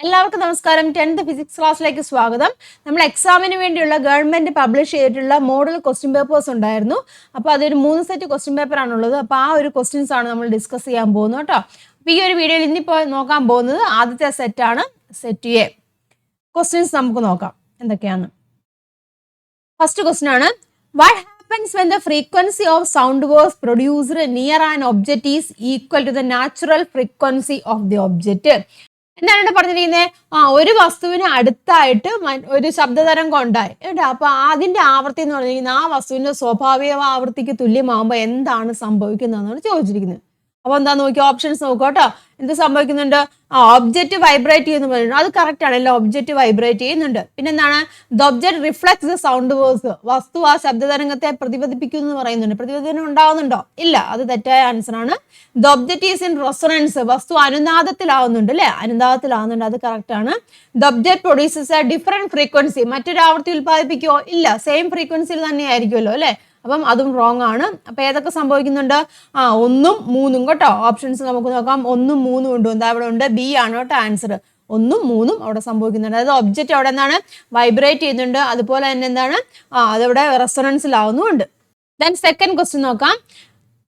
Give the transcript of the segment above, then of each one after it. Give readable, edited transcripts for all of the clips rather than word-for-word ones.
എല്ലാവർക്കും നമസ്കാരം. 10th physics ക്ലാസ്സിലേക്ക് സ്വാഗതം. നമ്മൾ എക്സാമിന് വേണ്ടിയുള്ള ഗവൺമെന്റ് പബ്ലിഷ് ചെയ്തിട്ടുള്ള മോഡൽ ക്വസ്റ്റ്യൻ പേപ്പേഴ്സ് ഉണ്ടായിരുന്നു. അപ്പോൾ അതൊരു 3 സെറ്റ് ക്വസ്റ്റ്യൻ പേപ്പർ ആണുള്ളത്. അപ്പോൾ ആ ഒരു ക്വസ്റ്റ്യൻസ് ആണ് നമ്മൾ ഡിസ്കസ് ചെയ്യാൻ പോകുന്നത് കേട്ടോ. അപ്പോൾ ഈ ഒരു വീഡിയോയിൽ ഇന്നിപ്പോൾ നോക്കാൻ പോകുന്നത് ആദ്യത്തെ സെറ്റാണ്, സെറ്റ് എ. ക്വസ്റ്റ്യൻസ് നമുക്ക് നോക്കാം എന്തൊക്കെയാണ്. ഫസ്റ്റ് ക്വസ്റ്റ്യൻ ആണ്, what happens when the frequency of sound waves produced near an object is equal to the natural frequency of the object? എന്താണ് പറഞ്ഞിരിക്കുന്നത്? ഒരു വസ്തുവിന് അടുത്തായിട്ട് ഒരു ശബ്ദതരംഗം ഉണ്ടായി കേട്ടോ. അപ്പൊ അതിന്റെ ആവൃത്തി എന്ന് പറഞ്ഞിരിക്കുന്നത് ആ വസ്തുവിന്റെ സ്വാഭാവിക ആവൃത്തിക്ക് തുല്യമാകുമ്പോൾ എന്താണ് സംഭവിക്കുന്നതെന്നാണ് ചോദിച്ചിരിക്കുന്നത്. അപ്പൊ എന്താ നോക്കി ഓപ്ഷൻസ് നോക്കുക കേട്ടോ. എന്ത് സംഭവിക്കുന്നുണ്ട്? ഒബ്ജക്റ്റ് വൈബ്രേറ്റ് ചെയ്യുന്നു പറയുന്നത് അത് കറക്റ്റ് ആണല്ലോ. ഒബ്ജക്റ്റ് വൈബ്രേറ്റ് ചെയ്യുന്നുണ്ട്. പിന്നെ എന്താണ്? The object reflects the sound waves. വസ്തു ആ ശബ്ദതരംഗത്തെ പ്രതിഫലിപ്പിക്കുന്നു എന്ന് പറയുന്നുണ്ട്. പ്രതിഫലനം ഉണ്ടാവുന്നുണ്ടോ? ഇല്ല, അത് തെറ്റായ ആൻസർ ആണ്. The object is in resonance. വസ്തു അനുനാദത്തിലാവുന്നുണ്ട് അല്ലെ, അനുനാദത്തിലാവുന്നുണ്ട്, അത് കറക്റ്റ് ആണ്. The object produces A different frequency. മറ്റൊരു ആവൃത്തി ഉത്പാദിപ്പിക്കുമോ? ഇല്ല, സെയിം ഫ്രീക്വൻസിയിൽ തന്നെ ആയിരിക്കുമല്ലോ അല്ലെ. അപ്പം അതും റോങ് ആണ്. അപ്പൊ ഏതൊക്കെ സംഭവിക്കുന്നുണ്ട്? 1ഉം 3ഉം കേട്ടോ. ഓപ്ഷൻസ് നമുക്ക് നോക്കാം. 1ഉം 3ഉം ഉണ്ട്. എന്താ അവിടെ ഉണ്ട്? ബി ആണ് കേട്ടോ ആൻസർ. 1ഉം 3ഉം അവിടെ സംഭവിക്കുന്നുണ്ട്. അതായത് ഒബ്ജക്റ്റ് അവിടെ എന്താണ്? വൈബ്രേറ്റ് ചെയ്യുന്നുണ്ട്. അതുപോലെ തന്നെ എന്താണ്? അതവിടെ റെസൊണൻസിലാവുന്നുമുണ്ട്. ദെൻ സെക്കൻഡ് ക്വസ്റ്റ്യൻ നോക്കാം.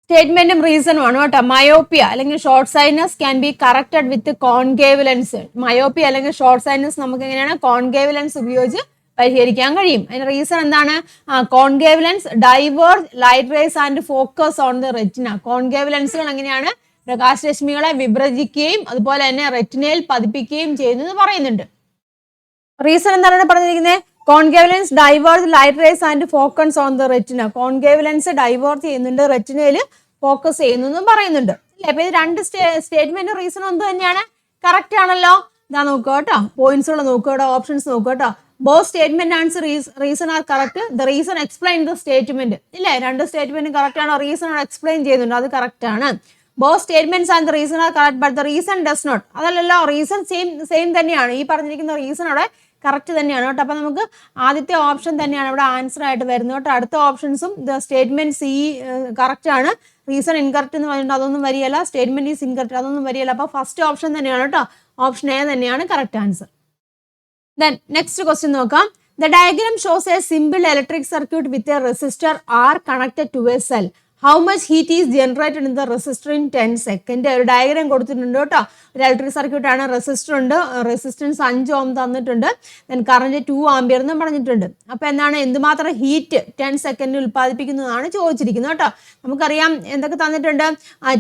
സ്റ്റേറ്റ്മെന്റും റീസണും ആണ് കേട്ടോ. മയോപ്പിയ അല്ലെങ്കിൽ short sightness can be corrected with concave lens. Myopia അല്ലെങ്കിൽ ഷോർട്ട് സൈറ്റ്നസ് നമുക്ക് എങ്ങനെയാണ്? കോൺകേവ് ലെൻസ് ഉപയോഗിച്ച് പരിഹരിക്കാൻ കഴിയും. അതിന്റെ റീസൺ എന്താണ്? Concave lens diverge light race and focus on the retina. Concave ലെൻസുകൾ എങ്ങനെയാണ്? പ്രകാശരശ്മികളെ വിഭജിക്കുകയും അതുപോലെ തന്നെ റെറ്റിനയിൽ പതിപ്പിക്കുകയും ചെയ്യുന്നത് പറയുന്നുണ്ട്. റീസൺ എന്താണ് പറഞ്ഞിരിക്കുന്നത്? Concave lens diverge light race and focus on the retina. Concave lens diverge ചെയ്യുന്നുണ്ട്, റെറ്റിനയിൽ ഫോക്കസ് ചെയ്യുന്നു പറയുന്നുണ്ട് അല്ലെ. അപ്പൊ ഇത് രണ്ട് സ്റ്റേറ്റ്മെന്റ് റീസൺ ഒന്ന് തന്നെയാണ്. കറക്റ്റ് ആണല്ലോ. ഇതാ നോക്കുക കേട്ടോ, പോയിന്റ്സുകൾ നോക്കുക, ഓപ്ഷൻസ് നോക്കുക കേട്ടോ. Both statement answer reason are correct. The reason explain the statement. ഇല്ലേ, രണ്ട് സ്റ്റേറ്റ്മെന്റ് കറക്റ്റ് ആണോ? റീസൺ എക്സ്പ്ലെയിൻ ചെയ്യുന്നുണ്ട്, അത് കറക്റ്റ് ആണ്. Both statements and the reason are correct but the reason does not. അതല്ലല്ലോ, റീസൺ സെയിം തന്നെയാണ്. ഈ പറഞ്ഞിരിക്കുന്ന റീസൺ അവിടെ കറക്റ്റ് തന്നെയാണ് കേട്ടോ. അപ്പൊ നമുക്ക് ആദ്യത്തെ ഓപ്ഷൻ തന്നെയാണ് ഇവിടെ ആൻസർ ആയിട്ട് വരുന്നത് കേട്ടോ. അടുത്ത ഓപ്ഷൻസും ദ സ്റ്റേറ്റ്മെന്റ് സി കറക്റ്റ് ആണ്. റീസൺ ഇൻകറക്റ്റ് എന്ന് പറഞ്ഞിട്ട് അതൊന്നും വരികയല്ല. സ്റ്റേറ്റ്മെന്റ് ഈസ് ഇൻകറക്റ്റ്, അതൊന്നും വരികയല്ല. അപ്പൊ ഫസ്റ്റ് ഓപ്ഷൻ തന്നെയാണ് കേട്ടോ. ഓപ്ഷൻ എ തന്നെയാണ് correct answer. Then next question നോക്കാം. The diagram shows a simple electric circuit with a resistor R connected to a cell. How much heat is generated in the resistor in 10 seconds? ഒരു diagram കൊടുത്തിട്ടുണ്ട് കേട്ടോ. ഒരു electric circuit ആണ്, resistor ഉണ്ട്, resistance 5 ഓം തന്നിട്ടുണ്ട്, then current 2 ampere എന്നും പറഞ്ഞിട്ടുണ്ട്. അപ്പൊ എന്താണ്? എന്തുമാത്രം ഹീറ്റ് 10 സെക്കൻഡിൽ ഉത്പാദിപ്പിക്കുന്നതാണ് ചോദിച്ചിരിക്കുന്നത് കേട്ടോ. നമുക്കറിയാം എന്തൊക്കെ തന്നിട്ടുണ്ട്.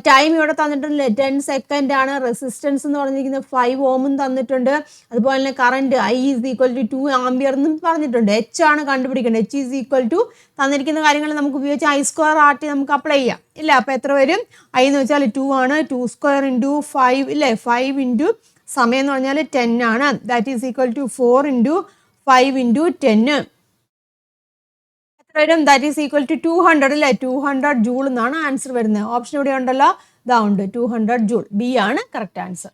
ടൈം ഇവിടെ തന്നിട്ടുണ്ട്, 10 സെക്കൻഡ് ആണ്. റെസിസ്റ്റൻസ് എന്ന് പറഞ്ഞിരിക്കുന്നത് 5 ഓമും തന്നിട്ടുണ്ട്. അതുപോലെ തന്നെ current I is equal to 2 ampere എന്നും പറഞ്ഞിട്ടുണ്ട്. എച്ച് ആണ് കണ്ടുപിടിക്കേണ്ടത്. എച്ച് ഈസ് ഈക്വൽ ടു തന്നിരിക്കുന്ന കാര്യങ്ങൾ നമുക്ക് ഉപയോഗിച്ച് I² RT നമുക്ക് അപ്ലൈ ചെയ്യാം ഇല്ല. അപ്പൊ എത്ര വരും? I എന്ന് വെച്ചാൽ 2 ആണ്. 2² ഇൻറ്റു 5 ഇല്ലേ, 5 ഇൻറ്റു സമയം എന്ന് പറഞ്ഞാൽ 10 ആണ്. That is equal to 4 into 5 into 10 എത്ര വരും? ദാറ്റ് ഈസ് ഈക്വൽ ടു 200 ഇല്ലേ. 200 ജൂൾ എന്നാണ് ആൻസർ വരുന്നത്. ഓപ്ഷൻ ഇവിടെ ഉണ്ടല്ലോ, ഇതാ ഉണ്ട്, 200 ജൂൾ. ബി ആണ് കറക്റ്റ് ആൻസർ.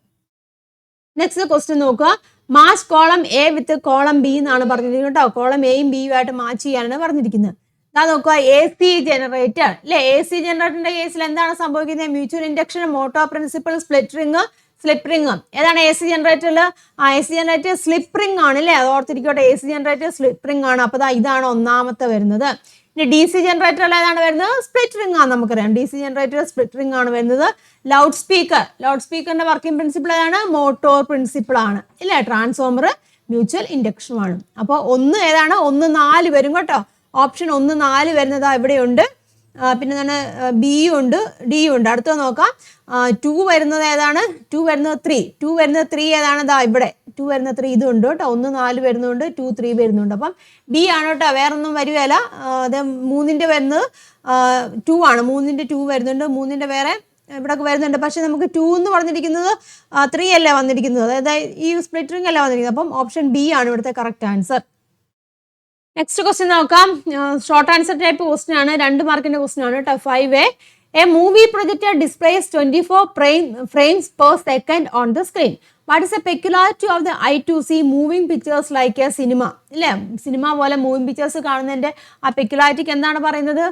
നെക്സ്റ്റ് ക്വസ്റ്റ്യൻ നോക്കുക. Match column A with column B എന്നാണ് പറഞ്ഞിരിക്കുന്നത് കേട്ടോ. കോളം എയും ബിയും ആയിട്ട് മാച്ച് ചെയ്യാനാണ് പറഞ്ഞിരിക്കുന്നത്. അതാ നോക്കുക, AC ജനറേറ്റർ അല്ലെ. AC ജനറേറ്ററിന്റെ കേസിൽ എന്താണ് സംഭവിക്കുന്നത്? Mutual induction, motor principal, split ring, slip ring. ഏതാണ് AC ജനറേറ്ററിൽ? AC ജനറേറ്റർ സ്ലിപ്പ് റിംഗ് ആണ് അല്ലേ. അത് ഓർത്തിരിക്കട്ടെ, AC ജനറേറ്റർ സ്ലിപ്പ് റിംഗ് ആണ്. അപ്പൊ ഇതാണ് ഒന്നാമത്തെ വരുന്നത്. ഇനി DC ജനറേറ്ററിൽ ഏതാണ് വരുന്നത്? സ്പ്ലിറ്റ് റിംഗ് ആണ്. നമുക്കറിയാം DC ജനറേറ്റർ സ്പ്ലിറ്റ് റിംഗ് ആണ് വരുന്നത്. ലൗഡ് സ്പീക്കറിന്റെ വർക്കിംഗ് പ്രിൻസിപ്പിൾ ഏതാണ്? മോട്ടോർ പ്രിൻസിപ്പിൾ ആണ് ഇല്ലേ. ട്രാൻസ്ഫോമർ മ്യൂച്വൽ ഇൻഡക്ഷനുമാണ്. അപ്പൊ ഒന്ന് ഏതാണ്? 1, 4 വരും കേട്ടോ. ഓപ്ഷൻ 1, 4 വരുന്നത് ഇവിടെയുണ്ട്. പിന്നെ എന്താണ്? ബിയും ഉണ്ട്, ഡിയും ഉണ്ട്. അടുത്ത നോക്കാം. 2 വരുന്നത് ഏതാണ്? 2 വരുന്നത് 3 ഏതാണ്? ദാ ഇവിടെ 2 വരുന്ന 3 ഇതും ഉണ്ട് കേട്ടോ. 1, 4 വരുന്നുണ്ട്, 2, 3 വരുന്നുണ്ട്. അപ്പം ബി ആണ് കേട്ടോ, വേറൊന്നും വരുകയല്ല. അത് 3ന്റെ വരുന്നത് 2 ആണ്. 3ന്റെ 2 വരുന്നുണ്ട്, 3ന്റെ വേറെ ഇവിടെ വരുന്നുണ്ട്. പക്ഷെ നമുക്ക് 2 എന്ന് പറഞ്ഞിരിക്കുന്നത് 3 അല്ലേ വന്നിരിക്കുന്നത്, അതായത് ഈ സ്പ്ലിറ്റ് റിംഗ് അല്ല വന്നിരിക്കുന്നത്. അപ്പം ഓപ്ഷൻ ബി ആണ് ഇവിടുത്തെ കറക്റ്റ് ആൻസർ. നെക്സ്റ്റ് ക്വസ്റ്റ്യൻ നോക്കാം. ഷോർട്ട് ആൻസർ ടൈപ്പ് ക്വസ്റ്റ്യൻ ആണ്, 2 മാർക്കിന്റെ ക്വസ്റ്റ്യൻ ആണ് കേട്ടോ. 5A. A movie projector displays 24 frames per second on the screen. What is a peculiarity of the eye to see moving pictures like a cinema? ഇല്ലേ, cinema പോലെ moving pictures കാണുന്നതിൻ്റെ ആ പെക്യുലാരിറ്റിക്ക് എന്താണ് പറയുന്നത്?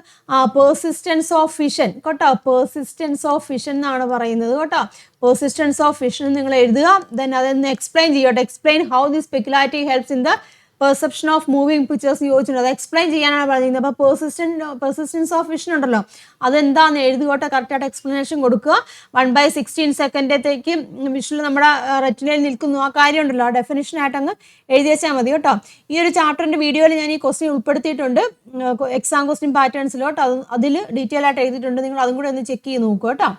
പെർസിസ്റ്റൻസ് ഓഫ് വിഷൻ കേട്ടോ, persistence of vision എന്നാണ് പറയുന്നത് കേട്ടോ. പെർസിസ്റ്റൻസ് ഓഫ് വിഷൻ നിങ്ങൾ എഴുതുക. ദെൻ അതൊന്ന് എക്സ്പ്ലെയിൻ ചെയ്യട്ടെ. Explain how this peculiarity helps in the perception of moving pictures ചോദിച്ചിട്ടുണ്ട്. അത് എക്സ്പ്ലെയിൻ ചെയ്യാനാണ് പറഞ്ഞിരുന്നത്. അപ്പോൾ പെർസിസ്റ്റൻസ് ഓഫ് വിഷൻ ഉണ്ടല്ലോ, അതെന്താണെന്ന് എഴുതുകോട്ടെ, കറക്റ്റായിട്ട് എക്സ്പ്ലനേഷൻ കൊടുക്കുക. 1/16 സെക്കൻഡത്തേക്ക് വിഷ്വൽ നമ്മുടെ റെറ്റിനയിൽ നിൽക്കുന്നു, ആ കാര്യം ഉണ്ടല്ലോ, ആ ഡെഫിനിഷനായിട്ട് അങ്ങ് എഴുതി വെച്ചാൽ മതി കേട്ടോ. ഈ ഒരു ചാപ്റ്ററിൻ്റെ വീഡിയോയിൽ ഞാൻ ഈ ക്വസ്റ്റ്യൻ ഉൾപ്പെടുത്തിയിട്ടുണ്ട് എക്സാം ക്വസ്റ്റ്യൻ പാറ്റേൺസിൽ കേട്ടോ. അതിൽ ഡീറ്റെയിൽ ആയിട്ട് എഴുതിയിട്ടുണ്ട്. നിങ്ങൾ അതും കൂടെ ഒന്ന് ചെക്ക് ചെയ്ത് നോക്കുക കേട്ടോ.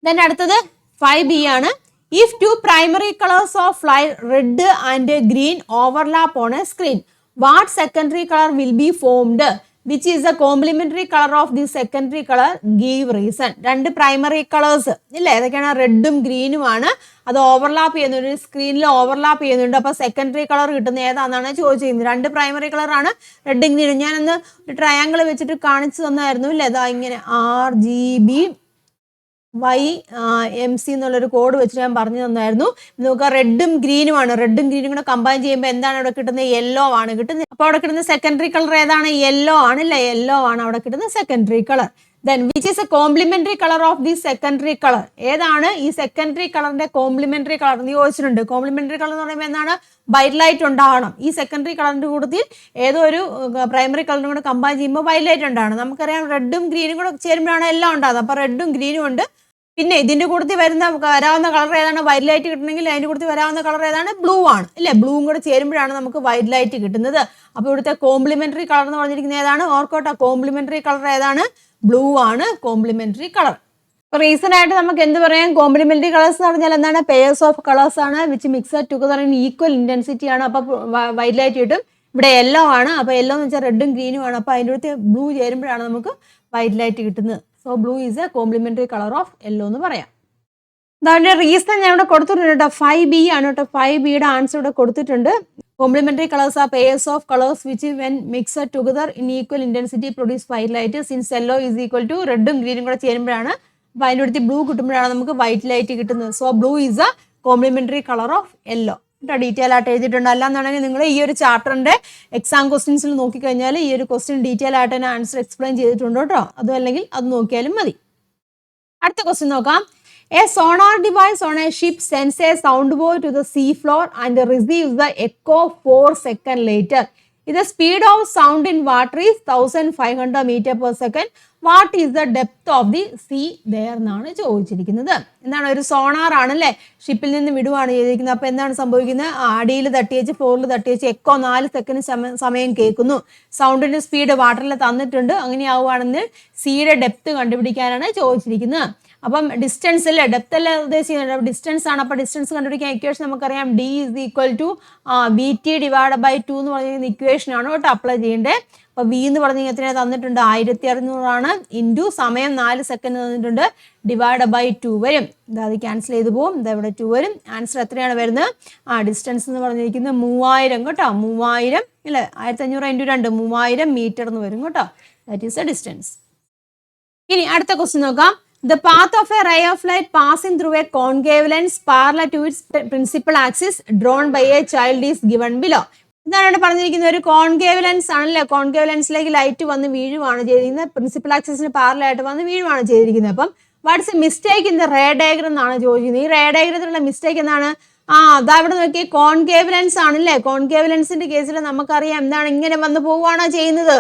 ദെൻ അടുത്തത് 5B ആണ്. If two primary colors of light, red and green, overlap on a screen, what secondary color will be formed? Which is the complementary color of the secondary color? Give reason. രണ്ട് primary colours ഇല്ലേ, ഏതൊക്കെയാണ്? റെഡും ഗ്രീനും ആണ്. അത് overlap ചെയ്യുന്നുണ്ട്, സ്ക്രീനിൽ overlap ചെയ്യുന്നുണ്ട്. അപ്പോൾ സെക്കൻഡറി കളർ കിട്ടുന്ന ഏതാണെന്നാണ് ചോദിച്ചിരുന്നത്. രണ്ട് പ്രൈമറി കളറാണ് റെഡും ഗ്രീനും. ഞാനൊന്ന് ഒരു ട്രയാങ്കിൾ വെച്ചിട്ട് കാണിച്ചു തന്നായിരുന്നു ഇല്ലേ, അതാ ഇങ്ങനെ RGB YMC എന്നുള്ളൊരു കോഡ് വെച്ചിട്ട് ഞാൻ പറഞ്ഞു തന്നായിരുന്നു. നോക്കുക, റെഡും ഗ്രീനുമാണ്. റെഡും ഗ്രീനും കൂടെ കമ്പൈൻ ചെയ്യുമ്പോൾ എന്താണ് അവിടെ കിട്ടുന്നത്? യെല്ലോ ആണ് കിട്ടുന്നത്. അപ്പോൾ അവിടെ കിട്ടുന്ന സെക്കൻഡറി കളർ ഏതാണ്? യെല്ലോ ആണ് അല്ലേ, യെല്ലോ ആണ് അവിടെ കിട്ടുന്ന secondary colour. Then which is a complementary colour of the secondary colour? ഏതാണ് ഈ സെക്കൻഡറി കളറിന്റെ കോംപ്ലിമെന്ററി കളർ എന്ന് ചോദിച്ചിട്ടുണ്ട്. കോംപ്ലിമെന്ററി കളർ എന്ന് പറയുമ്പോൾ എന്താണ്? വൈറ്റ് ലൈറ്റ് ഉണ്ടാകണം. ഈ സെക്കൻഡറി കളറിന്റെ കൂട്ടത്തിൽ ഏതോ ഒരു പ്രൈമറി കളറിനും കൂടെ കമ്പൈൻ ചെയ്യുമ്പോൾ വൈറ്റ് ലൈറ്റ് ഉണ്ടാകണം. നമുക്കറിയാം റെഡും ഗ്രീനും കൂടെ ചേരുമ്പോഴാണ് എല്ലാം ഉണ്ടാകുന്നത്. അപ്പോൾ റെഡും ഗ്രീനും ഉണ്ട്. പിന്നെ ഇതിൻ്റെ കൂട്ടത്തിൽ വരാവുന്ന കളർ ഏതാണ്? വൈറ്റ് ലൈറ്റ് കിട്ടണമെങ്കിൽ അതിൻ്റെ കൂട്ടത്തിൽ വരാവുന്ന കളർ ഏതാണ്? ബ്ലൂ ആണ് ഇല്ലേ. ബ്ലൂവും കൂടെ ചേരുമ്പോഴാണ് നമുക്ക് വൈറ്റ് ലൈറ്റ് കിട്ടുന്നത്. അപ്പോൾ ഇവിടുത്തെ കോംപ്ലിമെന്ററി കളർ എന്ന് പറഞ്ഞിരിക്കുന്നത് ഏതാണ്? ഓർക്കോട്ടെ, കോംപ്ലിമെന്ററി കളർ ഏതാണ്? ബ്ലൂ ആണ് കോംപ്ലിമെന്ററി കളർ. റീസൺ ആയിട്ട് നമുക്ക് എന്ത് പറയാം? കോംപ്ലിമെന്ററി കളേഴ്സ് എന്ന് പറഞ്ഞാൽ എന്താണ്? പെയർസ് ഓഫ് കളേഴ്സ് ആണ് which mixed together in equal intensity ആണ്. അപ്പോൾ വൈറ്റ് ലൈറ്റ് കിട്ടും. ഇവിടെ യെല്ലോ ആണ്. അപ്പോൾ യെല്ലോ എന്ന് വെച്ചാൽ റെഡും ഗ്രീനും ആണ്. അപ്പോൾ അതിൻ്റെ അടുത്ത് ബ്ലൂ ചേരുമ്പോഴാണ് നമുക്ക് വൈറ്റ് ലൈറ്റ് കിട്ടുന്നത്. So blue is a complementary colour of yellow എന്ന് പറയാം. അതിൻ്റെ റീസൺ ഞാൻ ഇവിടെ കൊടുത്തിട്ടുണ്ട് കേട്ടോ. 5B ആണ് കേട്ടോ. 5Bയുടെ ആൻസർ ഇവിടെ കൊടുത്തിട്ടുണ്ട്. Complementary colours are pairs of colours which when mixed together in equal intensity produce white light. Since yellow is equal to റെഡും ഗ്രീനും കൂടെ ചേരുമ്പോഴാണ്, അപ്പോൾ അതിൻ്റെ അടുത്ത് ബ്ലൂ കിട്ടുമ്പോഴാണ് നമുക്ക് വൈറ്റ് ലൈറ്റ് കിട്ടുന്നത്. So blue is a complementary colour of yellow. Detail ആയിട്ട് എഴുതിയിട്ടുണ്ട്. അല്ലാന്നുണ്ടെങ്കിൽ നിങ്ങൾ ഈ ഒരു ചാപ്റ്ററിന്റെ എക്സാം ക്വസ്റ്റ്യൻസിൽ നോക്കിക്കഴിഞ്ഞാൽ ഈ ഒരു ക്വസ്റ്റ്യൻ ഡീറ്റെയിൽ ആയിട്ട് തന്നെ ആൻസർ എക്സ്പ്ലെയിൻ ചെയ്തിട്ടുണ്ട് കേട്ടോ. അതും അല്ലെങ്കിൽ അത് നോക്കിയാലും മതി. അടുത്ത ക്വസ്റ്റ്യൻ നോക്കാം. A sonar device on a ship sends a sound wave to the sea floor and receives the echo 4 seconds later. If the speed of sound in water is 1500 meters per second, what is the depth of the sea there എന്നാണ് ചോദിച്ചിരിക്കുന്നത്. എന്താണ്? ഒരു sonar ആണല്ലേ, ഷിപ്പിൽ നിന്ന് വിടുവാണ് ചെയ്തിരിക്കുന്നത്. അപ്പോൾ എന്താണ് സംഭവിക്കുന്നത്? അടിയിൽ തട്ടിയേച്ച് ഫ്ലോറിൽ തട്ടിയേച്ച് എക്കോ 4 സെക്കൻഡ് സമയം കേൾക്കുന്നു. സൗണ്ടിന്റെ സ്പീഡ് വാട്ടറിൽ തന്നിട്ടുണ്ട്. അങ്ങനെയാവുകയാണെങ്കിൽ സിയുടെ ഡെപ്ത് കണ്ടുപിടിക്കാനാണ് ചോദിച്ചിരിക്കുന്നത്. അപ്പം ഡിസ്റ്റൻസ് അല്ലേ, ഡെപ്ത് അല്ലേ ഉദ്ദേശിക്കുന്നത്, ഡിസ്റ്റൻസ് ആണ്. അപ്പോൾ ഡിസ്റ്റൻസ് കണ്ടുപിടിക്കാൻ ഇക്വേഷൻ നമുക്കറിയാം. D is equal to VT divide by 2 എന്ന് പറഞ്ഞിരിക്കുന്ന ഇക്വേഷൻ ആണ് കേട്ടോ അപ്ലൈ ചെയ്യേണ്ടത്. അപ്പോൾ V എന്ന് പറഞ്ഞ എത്രയാണ് തന്നിട്ടുണ്ട്? 1600 ആണ്. ഇൻറ്റു സമയം 4 സെക്കൻഡ് തന്നിട്ടുണ്ട്. ഡിവൈഡ് ബൈ 2 വരും. അത് ക്യാൻസൽ ചെയ്ത് പോകും. ഇവിടെ 2 വരും. ആൻസർ എത്രയാണ് വരുന്നത്? ഡിസ്റ്റൻസ് എന്ന് പറഞ്ഞിരിക്കുന്നത് 3000 കേട്ടോ. 3000 അല്ലേ, 1500 ഇൻറ്റു 2 3000 മീറ്റർ എന്ന് വരും കേട്ടോ. That is A distance. ഇനി അടുത്ത ക്വസ്റ്റ്യൻ നോക്കാം. The path of a ray of light passing through a concave lens parallel to its principal axis drawn by a child is given below. ഇതാണ് പറഞ്ഞിരിക്കുന്നത്. ഒരു concave lens ആണല്ലേ, concave ലെൻസിലേക്ക് light വന്ന് വീഴുവാണ് ചെയ്തിരിക്കുന്നത്. പ്രിൻസിപ്പൽ ആക്സിസിന് പാരലായിട്ട് വന്ന് വീഴുവാണ് ചെയ്തിരിക്കുന്നത്. അപ്പം what's a mistake in the ray diagram എന്നാണ് ചോദിക്കുന്നത്. ഈ റേ ഡയഗ്രത്തിലുള്ള മിസ്റ്റേക്ക് എന്താണ്? അതാ ഇവിടെ നോക്കിയാൽ കോൺകേവ് ലെൻസ് ആണല്ലേ. കോൺകേവ് ലെൻസിന്റെ കേസിൽ നമുക്കറിയാം എന്താണ്, ഇങ്ങനെ വന്ന് പോവുകയാണോ ചെയ്യുന്നത്?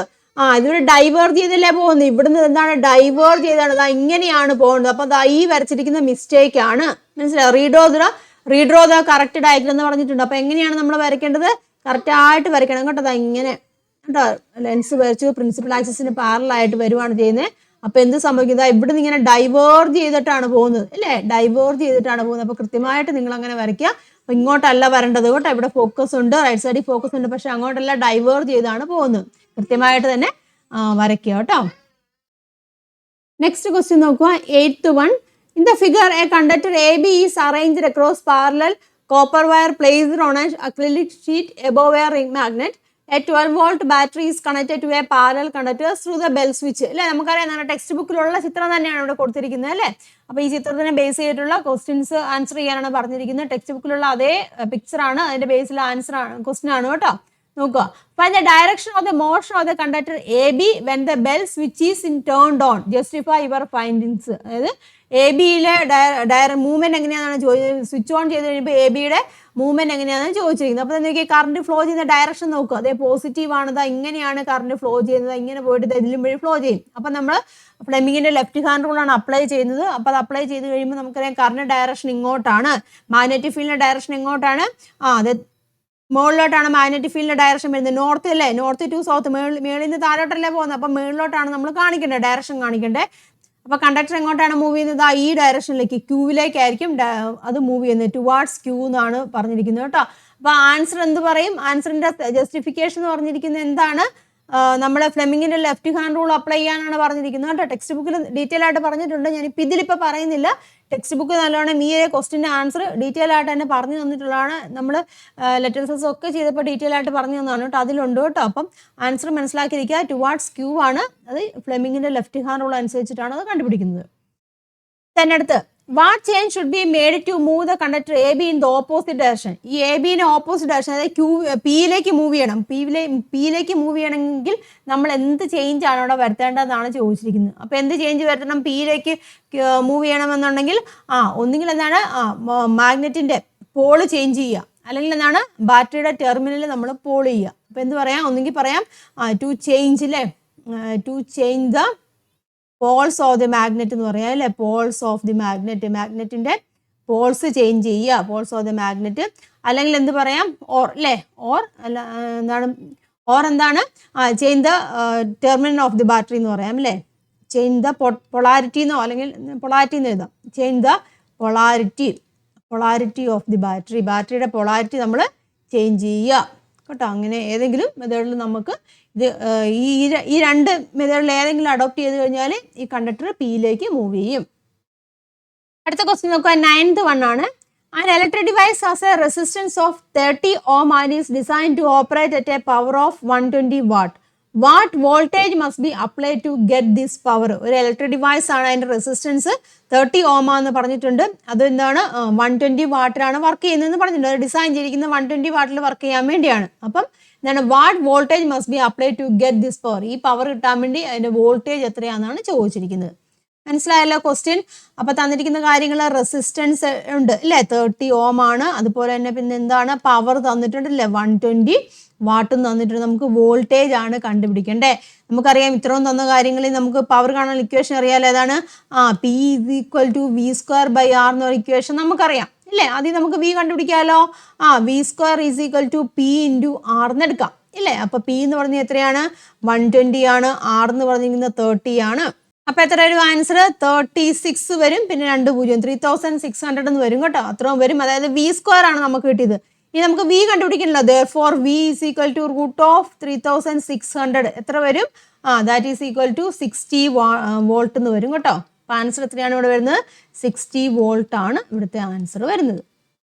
ഇതിവിടെ ഡൈവേർജ് ചെയ്തല്ലേ പോകുന്നത്. ഇവിടുന്ന് എന്താണ് ഡൈവേർജ് ചെയ്താണ്, ഇങ്ങനെയാണ് പോകുന്നത്. അപ്പോൾ ഈ വരച്ചിരിക്കുന്ന മിസ്റ്റേക്ക് ആണ്. മനസ്സിലായി? റീഡ്രോ ദ കറക്റ്റ് ഡയഗ്രം എന്ന് പറഞ്ഞിട്ടുണ്ട്. അപ്പോൾ എങ്ങനെയാണ് നമ്മൾ വരയ്ക്കേണ്ടത്? കറക്റ്റായിട്ട് വരയ്ക്കണം കേട്ടോ. ഇങ്ങനെ കേട്ടോ, ലെൻസ് വരച്ചു പ്രിൻസിപ്പൽ ആക്സിസിന് പാരലായിട്ട് വരുവാണ് ചെയ്യുന്നത്. അപ്പോൾ എന്ത് സംഭവിക്കുന്നത്? ഇവിടുന്ന് ഇങ്ങനെ ഡൈവേർജ് ചെയ്തിട്ടാണ് പോകുന്നത് അല്ലേ, ഡൈവേർജ് ചെയ്തിട്ടാണ് പോകുന്നത്. അപ്പോൾ കൃത്യമായിട്ട് നിങ്ങൾ അങ്ങനെ വരയ്ക്കുക. അപ്പോൾ ഇങ്ങോട്ടല്ല വരേണ്ടത് കേട്ടോ. ഇവിടെ ഫോക്കസ് ഉണ്ട്, റൈറ്റ് സൈഡിൽ ഫോക്കസ് ഉണ്ട്, പക്ഷെ അങ്ങോട്ടല്ല ഡൈവേർജ് ചെയ്താണ് പോകുന്നത്. കൃത്യമായിട്ട് തന്നെ വരയ്ക്കുക കേട്ടോ. നെക്സ്റ്റ് ക്വസ്റ്റ്യൻ നോക്കുക. 8th one. In the figure, a conductor AB is arranged across parallel copper wire placed on an acrylic sheet above a ring magnet. A 12-volt battery is connected to a parallel conductors through the bell switch അല്ലേ. നമുക്കറിയാം നമ്മുടെ text ബുക്കിലുള്ള ചിത്രം തന്നെയാണ് ഇവിടെ കൊടുത്തിരിക്കുന്നത് അല്ലേ. അപ്പോൾ ഈ ചിത്രത്തിനെ ബേസ് ചെയ്തിട്ടുള്ള ക്വസ്റ്റ്യൻസ് ആൻസർ ചെയ്യാനാണ് പറഞ്ഞിരിക്കുന്നത്. ടെക്സ്റ്റ് ബുക്കിലുള്ള അതേ പിക്ചറാണ്, അതിന്റെ ബേസിൽ ആൻസർ ക്വസ്റ്റ്യൻ ആണ് കേട്ടോ. നോക്കുക, find the direction of the motion of the conductor A B when the bell switch is in turned on, justify your findings. അതായത് എ ബിയിലെ മൂവ്മെന്റ് എങ്ങനെയാണെന്ന് ചോദിച്ചത്. സ്വിച്ച് ഓൺ ചെയ്ത് കഴിയുമ്പോൾ എ ബിയുടെ മൂവ്മെന്റ് എങ്ങനെയാണെന്ന് ചോദിച്ചിരിക്കുന്നത്. അപ്പോൾ നോക്കി കറണ്ട് ഫ്ലോ ചെയ്യുന്ന ഡയറക്ഷൻ നോക്കുക, അതേ പോസിറ്റീവ് ആണ്, ഇങ്ങനെയാണ് കറണ്ട് ഫ്ലോ ചെയ്യുന്നത്, ഇങ്ങനെ പോയിട്ട് ഇതിലും വഴി ഫ്ലോ ചെയ്യും. അപ്പം നമ്മൾ ഫ്ലെമിങ്ങിന്റെ ലെഫ്റ്റ് ഹാൻഡ് റൂളാണ് അപ്ലൈ ചെയ്യുന്നത്. അപ്പോൾ അത് അപ്ലൈ ചെയ്ത് കഴിയുമ്പോൾ നമുക്കറിയാം കറണ്ട് ഡയറക്ഷൻ ഇങ്ങോട്ടാണ്, മാഗ്നറ്റിക് ഫീൽഡിന്റെ ഡയറക്ഷൻ ഇങ്ങോട്ടാണ്. അത് മുകളിലോട്ടാണ് മാഗ്നറ്റിക് ഫീൽഡിന്റെ ഡയറക്ഷൻ വരുന്നത്. നോർത്ത് അല്ലേ, നോർത്ത് ടു സൗത്ത്, മേളിൽ നിന്ന് താഴോട്ടല്ലേ പോകുന്നത്. അപ്പം മേളിലോട്ടാണ് നമ്മൾ കാണിക്കേണ്ടത്, ഡയറക്ഷൻ കാണിക്കേണ്ടത്. അപ്പോൾ കണ്ടക്ടർ എങ്ങോട്ടാണ് മൂവ് ചെയ്യുന്നത്? ഈ ഡയറക്ഷനിലേക്ക്, ക്യൂവിലേക്കായിരിക്കും അത് മൂവ് ചെയ്യുന്നത്. ടുവാർഡ്സ് ക്യൂ എന്നാണ് പറഞ്ഞിരിക്കുന്നത് കേട്ടോ. അപ്പോൾ ആൻസർ എന്ത് പറയും? ആൻസറിന്റെ ജസ്റ്റിഫിക്കേഷൻ എന്ന് പറഞ്ഞിരിക്കുന്നത് എന്താണ്? നമ്മുടെ ഫ്ലെമിങ്ങിന്റെ ലെഫ്റ്റ് ഹാൻഡ് റൂൾ അപ്ലൈ ചെയ്യാനാണ് പറഞ്ഞിരിക്കുന്നത് കേട്ടോ. ടെക്സ്റ്റ് ബുക്കിൽ ഡീറ്റെയിൽ ആയിട്ട് പറഞ്ഞിട്ടുണ്ട്, ഞാനിപ്പോൾ ഇതിലിപ്പോൾ പറയുന്നില്ല. ടെക്സ്റ്റ് ബുക്ക് നല്ലോണം ഈ ക്വസ്റ്റിൻ്റെ ആൻസർ ഡീറ്റെയിൽ ആയിട്ട് തന്നെ പറഞ്ഞു തന്നിട്ടുള്ളതാണ്. നമ്മൾ ലെറ്റേഴ്സസ് ഒക്കെ ചെയ്തപ്പോൾ ഡീറ്റെയിൽ ആയിട്ട് പറഞ്ഞു തന്നതാണ് കേട്ടോ, അതിലുണ്ട് കേട്ടോ. അപ്പം ആൻസർ മനസ്സിലാക്കിയിരിക്കുക, ടുവാർഡ്സ് ക്യൂ ആണ്. അത് ഫ്ലെമിങ്ങിന്റെ ലെഫ്റ്റ് ഹാൻഡ് റൂൾ അനുസരിച്ചിട്ടാണ് അത് കണ്ടുപിടിക്കുന്നത്. തന്നെ അടുത്ത്, what change should be made to move the conductor A B in the opposite direction. ഈ എ ബിനെ ഓപ്പോസിറ്റ് ഡയറക്ഷൻ, അതായത് പിയിലേക്ക് മൂവ് ചെയ്യണം. പിയിലേക്ക് മൂവ് ചെയ്യണമെങ്കിൽ നമ്മൾ എന്ത് ചേഞ്ച് ആണ് അവിടെ വരുത്തേണ്ടതെന്നാണ് ചോദിച്ചിരിക്കുന്നത്. അപ്പോൾ എന്ത് ചേഞ്ച് വരുത്തണം? പിയിലേക്ക് മൂവ് ചെയ്യണമെന്നുണ്ടെങ്കിൽ ഒന്നുകിൽ എന്താണ് മാഗ്നറ്റിന്റെ പോള് ചേഞ്ച് ചെയ്യുക, അല്ലെങ്കിൽ എന്താണ് ബാറ്ററിയുടെ ടെർമിനൽ നമ്മൾ പോൾ ചെയ്യുക. അപ്പോൾ എന്ത് പറയാം? ഒന്നുകിൽ പറയാം ടു ചേഞ്ച് അല്ലേ, to change the poles of the magnet എന്ന് പറയാം അല്ലേ. പോൾസ് ഓഫ് ദി മാഗ്നറ്റ്, മാഗ്നറ്റിന്റെ പോൾസ് ചേഞ്ച് ചെയ്യുക, പോൾസ് ഓഫ് ദി മാഗ്നറ്റ്. അല്ലെങ്കിൽ എന്ത് പറയാം? ഓർ അല്ലേ, ഓർ അല്ല എന്താണ്, ഓർ എന്താണ് change the terminal of the battery എന്ന് പറയാം അല്ലേ. ചേഞ്ച് ദ പൊളാരിറ്റി എന്നോ അല്ലെങ്കിൽ പൊളാരിറ്റി എന്ന് എഴുതാം. Change the polarity of the battery, ബാറ്ററിയുടെ പൊളാരിറ്റി നമ്മൾ ചേഞ്ച് ചെയ്യുക കേട്ടോ. അങ്ങനെ ഏതെങ്കിലും മെത്തേഡിൽ നമുക്ക് ഇത് ഈ രണ്ട് മെത്തേഡിൽ ഏതെങ്കിലും അഡോപ്റ്റ് ചെയ്ത് കഴിഞ്ഞാൽ ഈ കണ്ടക്ടർ പിയിലേക്ക് മൂവ് ചെയ്യും. അടുത്ത ക്വസ്റ്റ്യൻ നോക്കുക, 9th one ആണ്. An electric device has a resistance of 30 ohm and is designed to operate at a power of 120 watt. What voltage must be applied to get this power? ഒരു electric device ആണ്, അതിന്റെ resistance 30 ohm ആണെന്ന് പറഞ്ഞിട്ടുണ്ട്. അത് എന്താണ് 120 വാട്ടിലാണ് work ചെയ്യുന്നതെന്ന് പറഞ്ഞിട്ടുണ്ട്. അത് ഡിസൈൻ ചെയ്തിരിക്കുന്ന 120 വാട്ടിൽ വർക്ക് ചെയ്യാൻ വേണ്ടിയാണ്. അപ്പം എന്താണ് what voltage must be apply to get this power? ഈ പവർ കിട്ടാൻ വേണ്ടി അതിന്റെ വോൾട്ടേജ് എത്രയാണെന്നാണ് ചോദിച്ചിരിക്കുന്നത്. മനസ്സിലായല്ലോ ക്വസ്റ്റ്യൻ. അപ്പൊ തന്നിരിക്കുന്ന കാര്യങ്ങൾ റെസിസ്റ്റൻസ് ഉണ്ട് അല്ലേ, 30 ohm ആണ്. അതുപോലെ തന്നെ പിന്നെ എന്താണ് പവർ തന്നിട്ടുണ്ട് അല്ലേ, 120 വാട്ടും തന്നിട്ടുണ്ട്. നമുക്ക് വോൾട്ടേജ് ആണ് കണ്ടുപിടിക്കണ്ടേ. നമുക്കറിയാം ഇത്രയും തന്ന കാര്യങ്ങളിൽ നമുക്ക് പവർ കാണാൻ ഇക്വേഷൻ അറിയാലോ. ഏതാണ്? P = V²/R എന്ന ഇക്വേഷൻ നമുക്കറിയാം ഇല്ലേ. ആദ്യം നമുക്ക് V കണ്ടുപിടിക്കാമല്ലോ. V² = P × R എന്ന് എടുക്കാം ഇല്ലേ. അപ്പൊ P എന്ന് പറഞ്ഞാൽ എത്രയാണ്? 120 ആണ്. R എന്ന് പറഞ്ഞിരിക്കുന്നത് 30 ആണ്. അപ്പൊ എത്ര വരും ആൻസർ? 36 വരും. പിന്നെ 2 0 3600 എന്ന് വരും കേട്ടോ. അത്രയും വരും. അതായത് V² ആണ് നമുക്ക് കിട്ടിയത്. ഇനി നമുക്ക് V കണ്ടുപിടിക്കണല്ലോ. therefore V = √3600. എത്ര വരും? that is equal to 60 volt എന്ന് വരും കേട്ടോ. അപ്പൊ ആൻസർ എത്രയാണ് ഇവിടെ വരുന്നത്? 60 വോൾട്ട് ആണ് ഇവിടുത്തെ ആൻസർ വരുന്നത്.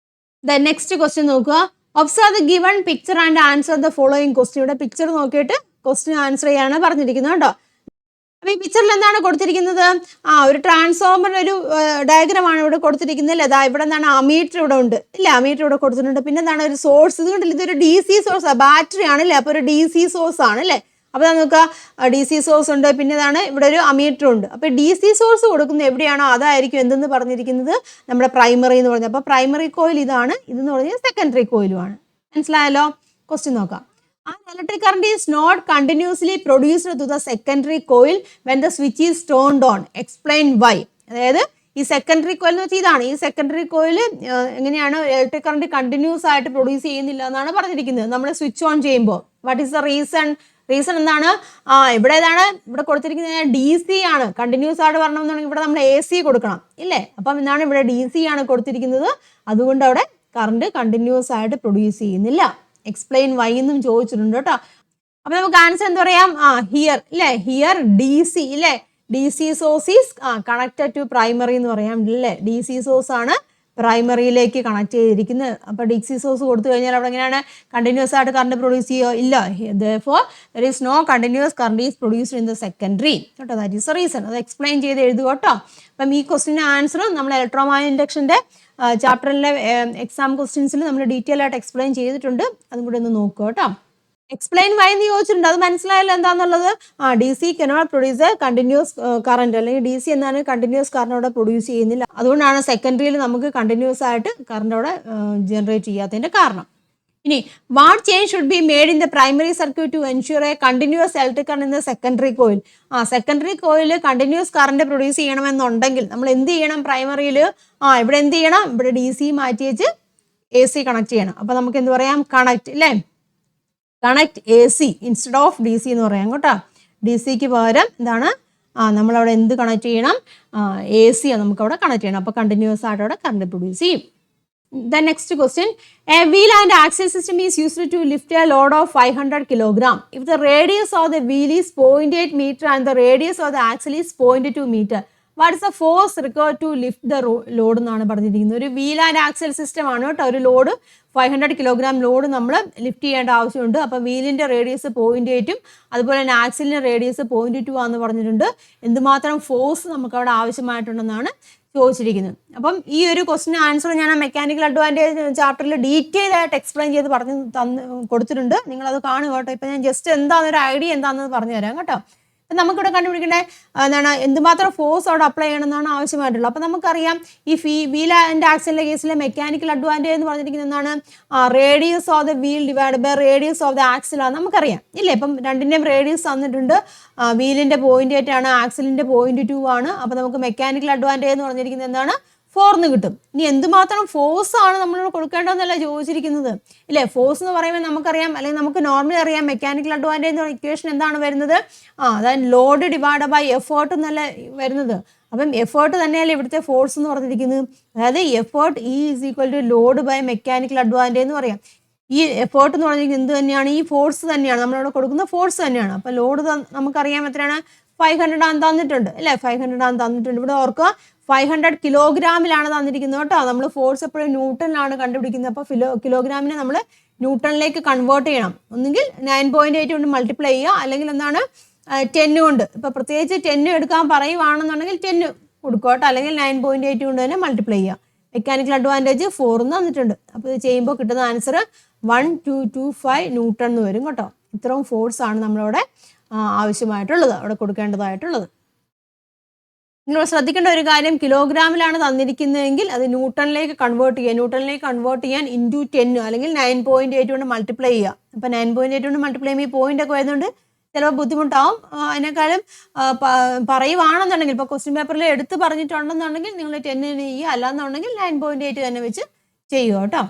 ദെൻ നെക്സ്റ്റ് ക്വസ്റ്റ്യൻ നോക്കുക. Observe the given picture and answer the following question. ഇവിടെ പിക്ചർ നോക്കിയിട്ട് ക്വസ്റ്റ്യൻ ആൻസർ ചെയ്യാനാണ് പറഞ്ഞിരിക്കുന്നത് കേട്ടോ. അപ്പൊ ഈ പിക്ചറിൽ എന്താണ് കൊടുത്തിരിക്കുന്നത്? ഒരു ട്രാൻസ്ഫോമർ ഒരു ഡയഗ്രാമാണ് ഇവിടെ കൊടുത്തിരിക്കുന്നത്. അതാ ഇവിടെ എന്താണ് അമീറ്റർ ഇവിടെ ഉണ്ട് ഇല്ല, അമീറ്റർ ഇവിടെ കൊടുത്തിട്ടുണ്ട്. പിന്നെ എന്താണ് ഒരു സോഴ്സ്, ഇത് കണ്ടില്ല, ഇതൊരു DC സോഴ്സ് ആണ്, ബാറ്ററി ആണല്ലേ. അപ്പൊ ഒരു DC സോഴ്സ് ആണ് അല്ലേ. അപ്പൊ നമുക്ക് DC സോഴ്സ് ഉണ്ട്, പിന്നെ ഇതാണ് ഇവിടെ ഒരു അമീറ്റർ ഉണ്ട്. അപ്പൊ DC സോഴ്സ് കൊടുക്കുന്നത് എവിടെയാണോ അതായിരിക്കും എന്തെന്ന് പറഞ്ഞിരിക്കുന്നത്? നമ്മുടെ പ്രൈമറി എന്ന് പറഞ്ഞത്. അപ്പൊ പ്രൈമറി കോയിൽ ഇതാണ്, ഇതെന്ന് പറഞ്ഞാൽ സെക്കൻഡറി കോയിലുമാണ്. മനസ്സിലായല്ലോ? ക്വസ്റ്റ്യൻ നോക്കാം. An electric current is not continuously produced to the secondary coil when the switch is turned on. Explain why. അതായത് ഈ സെക്കൻഡറി കോയിൽ എന്ന് വെച്ചാൽ ഇതാണ്. ഈ സെക്കൻഡറി കോയിൽ എങ്ങനെയാണ് ഇലക്ട്രിക് കറണ്ട് കണ്ടിന്യൂസ് ആയിട്ട് പ്രൊഡ്യൂസ് ചെയ്യുന്നില്ല എന്നാണ് പറഞ്ഞിരിക്കുന്നത് നമ്മൾ സ്വിച്ച് ഓൺ ചെയ്യുമ്പോൾ. What is the reason? Reason എന്താണ്? ഇവിടെ ഏതാണ് ഇവിടെ കൊടുത്തിരിക്കുന്നത്? DC ആണ്. കണ്ടിന്യൂസ് ആയിട്ട് വരണമെന്നുണ്ടെങ്കിൽ ഇവിടെ നമ്മൾ AC കൊടുക്കണം ഇല്ലേ. അപ്പം എന്താണ് ഇവിടെ DC ആണ് കൊടുത്തിരിക്കുന്നത്. അതുകൊണ്ട് അവിടെ കറണ്ട് കണ്ടിന്യൂസ് ആയിട്ട് പ്രൊഡ്യൂസ് ചെയ്യുന്നില്ല. എക്സ്പ്ലെയിൻ വൈ എന്നും ചോദിച്ചിട്ടുണ്ട് കേട്ടോ. അപ്പൊ നമുക്ക് ആൻസർ എന്താ പറയാം? ഹിയർ അല്ലേ, ഹിയർ DC ഇല്ലേ, DC source is connected to primary എന്ന് പറയാം അല്ലേ. DC സോഴ്സ് ആണ് പ്രൈമറിയിലേക്ക് കണക്ട് ചെയ്തിരിക്കുന്നത്. അപ്പോൾ ഡിസി സോഴ്സ് കൊടുത്തു കഴിഞ്ഞാൽ അവിടെ എങ്ങനെയാണ് കണ്ടിന്യൂസ് ആയിട്ട് കറണ്ട് പ്രൊഡ്യൂസ് ചെയ്യുക? ഇല്ല. therefore there is no continuous current is produced in the secondary കേട്ടോ. That is A reason. അത് എക്സ്പ്ലെയിൻ ചെയ്ത് എഴുതുക കേട്ടോ. അപ്പം ഈ ക്വസ്റ്റിൻ്റെ ആൻസർ നമ്മൾ ഇലക്ട്രോമാഗ്നറ്റിക് ഇൻഡക്ഷൻ്റെ ചാപ്റ്ററിലെ എക്സാം ക്വസ്റ്റ്യൻസിൽ നമ്മൾ ഡീറ്റെയിൽ ആയിട്ട് എക്സ്പ്ലെയിൻ ചെയ്തിട്ടുണ്ട്. അതും കൂടി ഒന്ന് നോക്കുക കേട്ടോ. എക്സ്പ്ലെയിൻ വൈ എന്ന് ചോദിച്ചിട്ടുണ്ട്. അത് മനസ്സിലായല്ലോ എന്താണെന്നുള്ളത്. D C cannot produce A continuous current, അല്ലെങ്കിൽ ഡി സി എന്താണ് കണ്ടിന്യൂസ് കറണ്ട് അവിടെ പ്രൊഡ്യൂസ് ചെയ്യുന്നില്ല. അതുകൊണ്ടാണ് സെക്കൻഡറിയിൽ നമുക്ക് കണ്ടിന്യൂസ് ആയിട്ട് കറണ്ട് അവിടെ ജനറേറ്റ് ചെയ്യാത്തതിൻ്റെ കാരണം. ഇനി what change should be made in the primary circuit to ensure a continuous electric current in the secondary coil. Secondary coil continuous current produce ചെയ്യണമെന്നുണ്ടെങ്കിൽ നമ്മൾ എന്ത് ചെയ്യണം? പ്രൈമറിയിൽ ഇവിടെ എന്ത് ചെയ്യണം? ഇവിടെ ഡി സി മാറ്റി വെച്ച് എ സി കണക്ട് ചെയ്യണം. അപ്പോൾ നമുക്ക് എന്ത് പറയാം? കണക്ട് അല്ലേ? Connect A C instead of D C എന്ന് പറയാം കേട്ടോ. ഡി സിക്ക് പകരം എന്താണ്? നമ്മളവിടെ എന്ത് കണക്ട് ചെയ്യണം? എ സി നമുക്കവിടെ കണക്ട് ചെയ്യണം. അപ്പോൾ കണ്ടിന്യൂസ് ആയിട്ട് അവിടെ കറണ്ട് പ്രൊഡ്യൂസ് ചെയ്യും. The next question, a wheel and axle system is used to lift a load of 500 kilogram. If the radius of the wheel is 0.8 meter and the radius of the axle is 0.2 meter, what is the force required to lift the load എന്നാണ് പറഞ്ഞിരിക്കുന്നത്. ഒരു wheel and Axel system ആണ് കേട്ടോ. ഒരു load 500 kilogram load നമ്മൾ lift ചെയ്യേണ്ട ആവശ്യമുണ്ട്. അപ്പോൾ വീലിൻ്റെ റേഡിയസ് 0.8ഉം അതുപോലെ തന്നെ ആക്സിലിൻ്റെ റേഡിയസ് 0.2 ആണെന്ന് പറഞ്ഞിട്ടുണ്ട്. എന്തുമാത്രം ഫോഴ്സ് നമുക്ക് അവിടെ ആവശ്യമായിട്ടുണ്ടെന്നാണ് ചോദിച്ചിരിക്കുന്നത്. അപ്പം ഈ ഒരു ക്വസ്റ്റിന് ആൻസർ ഞാൻ മെക്കാനിക്കൽ അഡ്വാൻറ്റേജ് ചാപ്റ്ററിൽ ഡീറ്റെയിൽ ആയിട്ട് എക്സ്പ്ലെയിൻ ചെയ്ത് കൊടുത്തിട്ടുണ്ട്. നിങ്ങളത് കാണുക കേട്ടോ. ഇപ്പം ഞാൻ ജസ്റ്റ് എന്താണെന്നൊരു ഐഡിയ എന്താണെന്ന് പറഞ്ഞു തരാം കേട്ടോ. നമുക്കിവിടെ കണ്ടുപിടിക്കേണ്ട എന്താണ്? എന്തുമാത്രം ഫോഴ്സ് അവിടെ അപ്ലൈ ചെയ്യണമെന്നാണ് ആവശ്യമായിട്ടുള്ളത്. അപ്പോൾ നമുക്കറിയാം ഈ വീൽ ആൻഡ് ആക്സിലിൻ്റെ കേസിലെ മെക്കാനിക്കൽ അഡ്വാൻറ്റേജ് എന്ന് പറഞ്ഞിരിക്കുന്നത് എന്താണ്? Radius of the wheel divide by radius of the ആക്സിലാണ് നമുക്കറിയാം ഇല്ലേ? ഇപ്പം രണ്ടിൻ്റെയും റേഡിയസ് തന്നിട്ടുണ്ട്. വീലിൻ്റെ 0.8 ആണ്, ആക്സിലിൻ്റെ 0.2 ആണ്. അപ്പോൾ നമുക്ക് മെക്കാനിക്കൽ അഡ്വാൻറ്റേജ് എന്ന് പറഞ്ഞിരിക്കുന്നത് എന്താണ്? 4 കിട്ടും. ഇനി എന്തുമാത്രം ഫോഴ്സ് ആണ് നമ്മൾ കൊടുക്കേണ്ടതെന്നല്ല ചോദിച്ചിരിക്കുന്നത് ഇല്ലേ? ഫോഴ്സ് എന്ന് പറയുമ്പോൾ നമുക്കറിയാം, അല്ലെങ്കിൽ നമുക്ക് നോർമലി അറിയാം മെക്കാനിക്കൽ അഡ്വാൻറ്റേജ് എന്ന ഇക്വേഷൻ എന്താണ് വരുന്നത്? അതായത് ലോഡ് ഡിവൈഡ് ബൈ എഫേർട്ട് എന്നല്ല വരുന്നത്. അപ്പം എഫേർട്ട് തന്നെയല്ലേ ഇവിടുത്തെ ഫോഴ്സ് എന്ന് പറഞ്ഞിരിക്കുന്നത്. അതായത് effort is equal to load by mechanical advantage എന്ന് പറയാം. ഈ എഫേർട്ട് എന്ന് പറഞ്ഞിരിക്കുന്നത് എന്ത് തന്നെയാണ്? ഈ ഫോഴ്സ് തന്നെയാണ്, നമ്മളവിടെ കൊടുക്കുന്ന ഫോഴ്സ് തന്നെയാണ്. അപ്പോൾ ലോഡ് നമുക്കറിയാം എത്രയാണ്? 500 ആണ് തന്നിട്ടുണ്ട് അല്ലേ? 500 ആണ് തന്നിട്ടുണ്ട്. ഇവിടെ ഓർക്കുക 500 കിലോഗ്രാമിലാണ് തന്നിരിക്കുന്നത് കേട്ടോ. നമ്മൾ ഫോഴ്സ് എപ്പോഴും ന്യൂട്ടണിലാണ് കണ്ടുപിടിക്കുന്നത്. അപ്പോൾ കിലോഗ്രാമിനെ നമ്മൾ ന്യൂട്ടണിലേക്ക് കൺവേർട്ട് ചെയ്യണം. ഒന്നുകിൽ 9.8 കൊണ്ട് മൾട്ടിപ്ലൈ ചെയ്യുക, അല്ലെങ്കിൽ എന്താണ് 10 കൊണ്ട്. ഇപ്പോൾ പ്രത്യേകിച്ച് 10 എടുക്കാൻ പറയുവാണെന്നുണ്ടെങ്കിൽ 10 കൊടുക്കുക കേട്ടോ, അല്ലെങ്കിൽ 9.8 കൊണ്ട് തന്നെ മൾട്ടിപ്ലൈ ചെയ്യുക. മെക്കാനിക്കൽ അഡ്വാൻറ്റേജ് 4 തന്നിട്ടുണ്ട്. അപ്പോൾ ഇത് ചെയ്യുമ്പോൾ കിട്ടുന്ന ആൻസർ 1225 ന്യൂട്ടൺ എന്ന് വരും കേട്ടോ. ഇത്രയും ഫോഴ്സാണ് നമ്മളവിടെ ആവശ്യമായിട്ടുള്ളത്, അവിടെ കൊടുക്കേണ്ടതായിട്ടുള്ളത്. നിങ്ങൾ ശ്രദ്ധിക്കേണ്ട ഒരു കാര്യം, കിലോഗ്രാമിലാണ് തന്നിരിക്കുന്നതെങ്കിൽ അത് ന്യൂട്ടണിലേക്ക് കൺവേർട്ട് ചെയ്യുക. ന്യൂട്ടണിലേക്ക് കൺവേർട്ട് ചെയ്യാൻ ഇൻറ്റു 10 അല്ലെങ്കിൽ 9.8 കൊണ്ട് മൾട്ടിപ്ലൈ ചെയ്യുക. അപ്പോൾ 9.8 കൊണ്ട് മൾട്ടിപ്ലൈ ചെയ്യുമ്പോൾ ഈ പോയിൻ്റൊക്കെ വരുന്നുണ്ട്, ചിലപ്പോൾ ബുദ്ധിമുട്ടാവും. അതിനേക്കാളും പറയുവാണെന്നുണ്ടെങ്കിൽ, ഇപ്പോൾ ക്വസ്റ്റ്യൻ പേപ്പറിൽ എടുത്ത് പറഞ്ഞിട്ടുണ്ടെന്നുണ്ടെങ്കിൽ നിങ്ങൾ 10 ചെയ്യുക, അല്ലാന്നുണ്ടെങ്കിൽ 9.8 തന്നെ വെച്ച് ചെയ്യുക കേട്ടോ.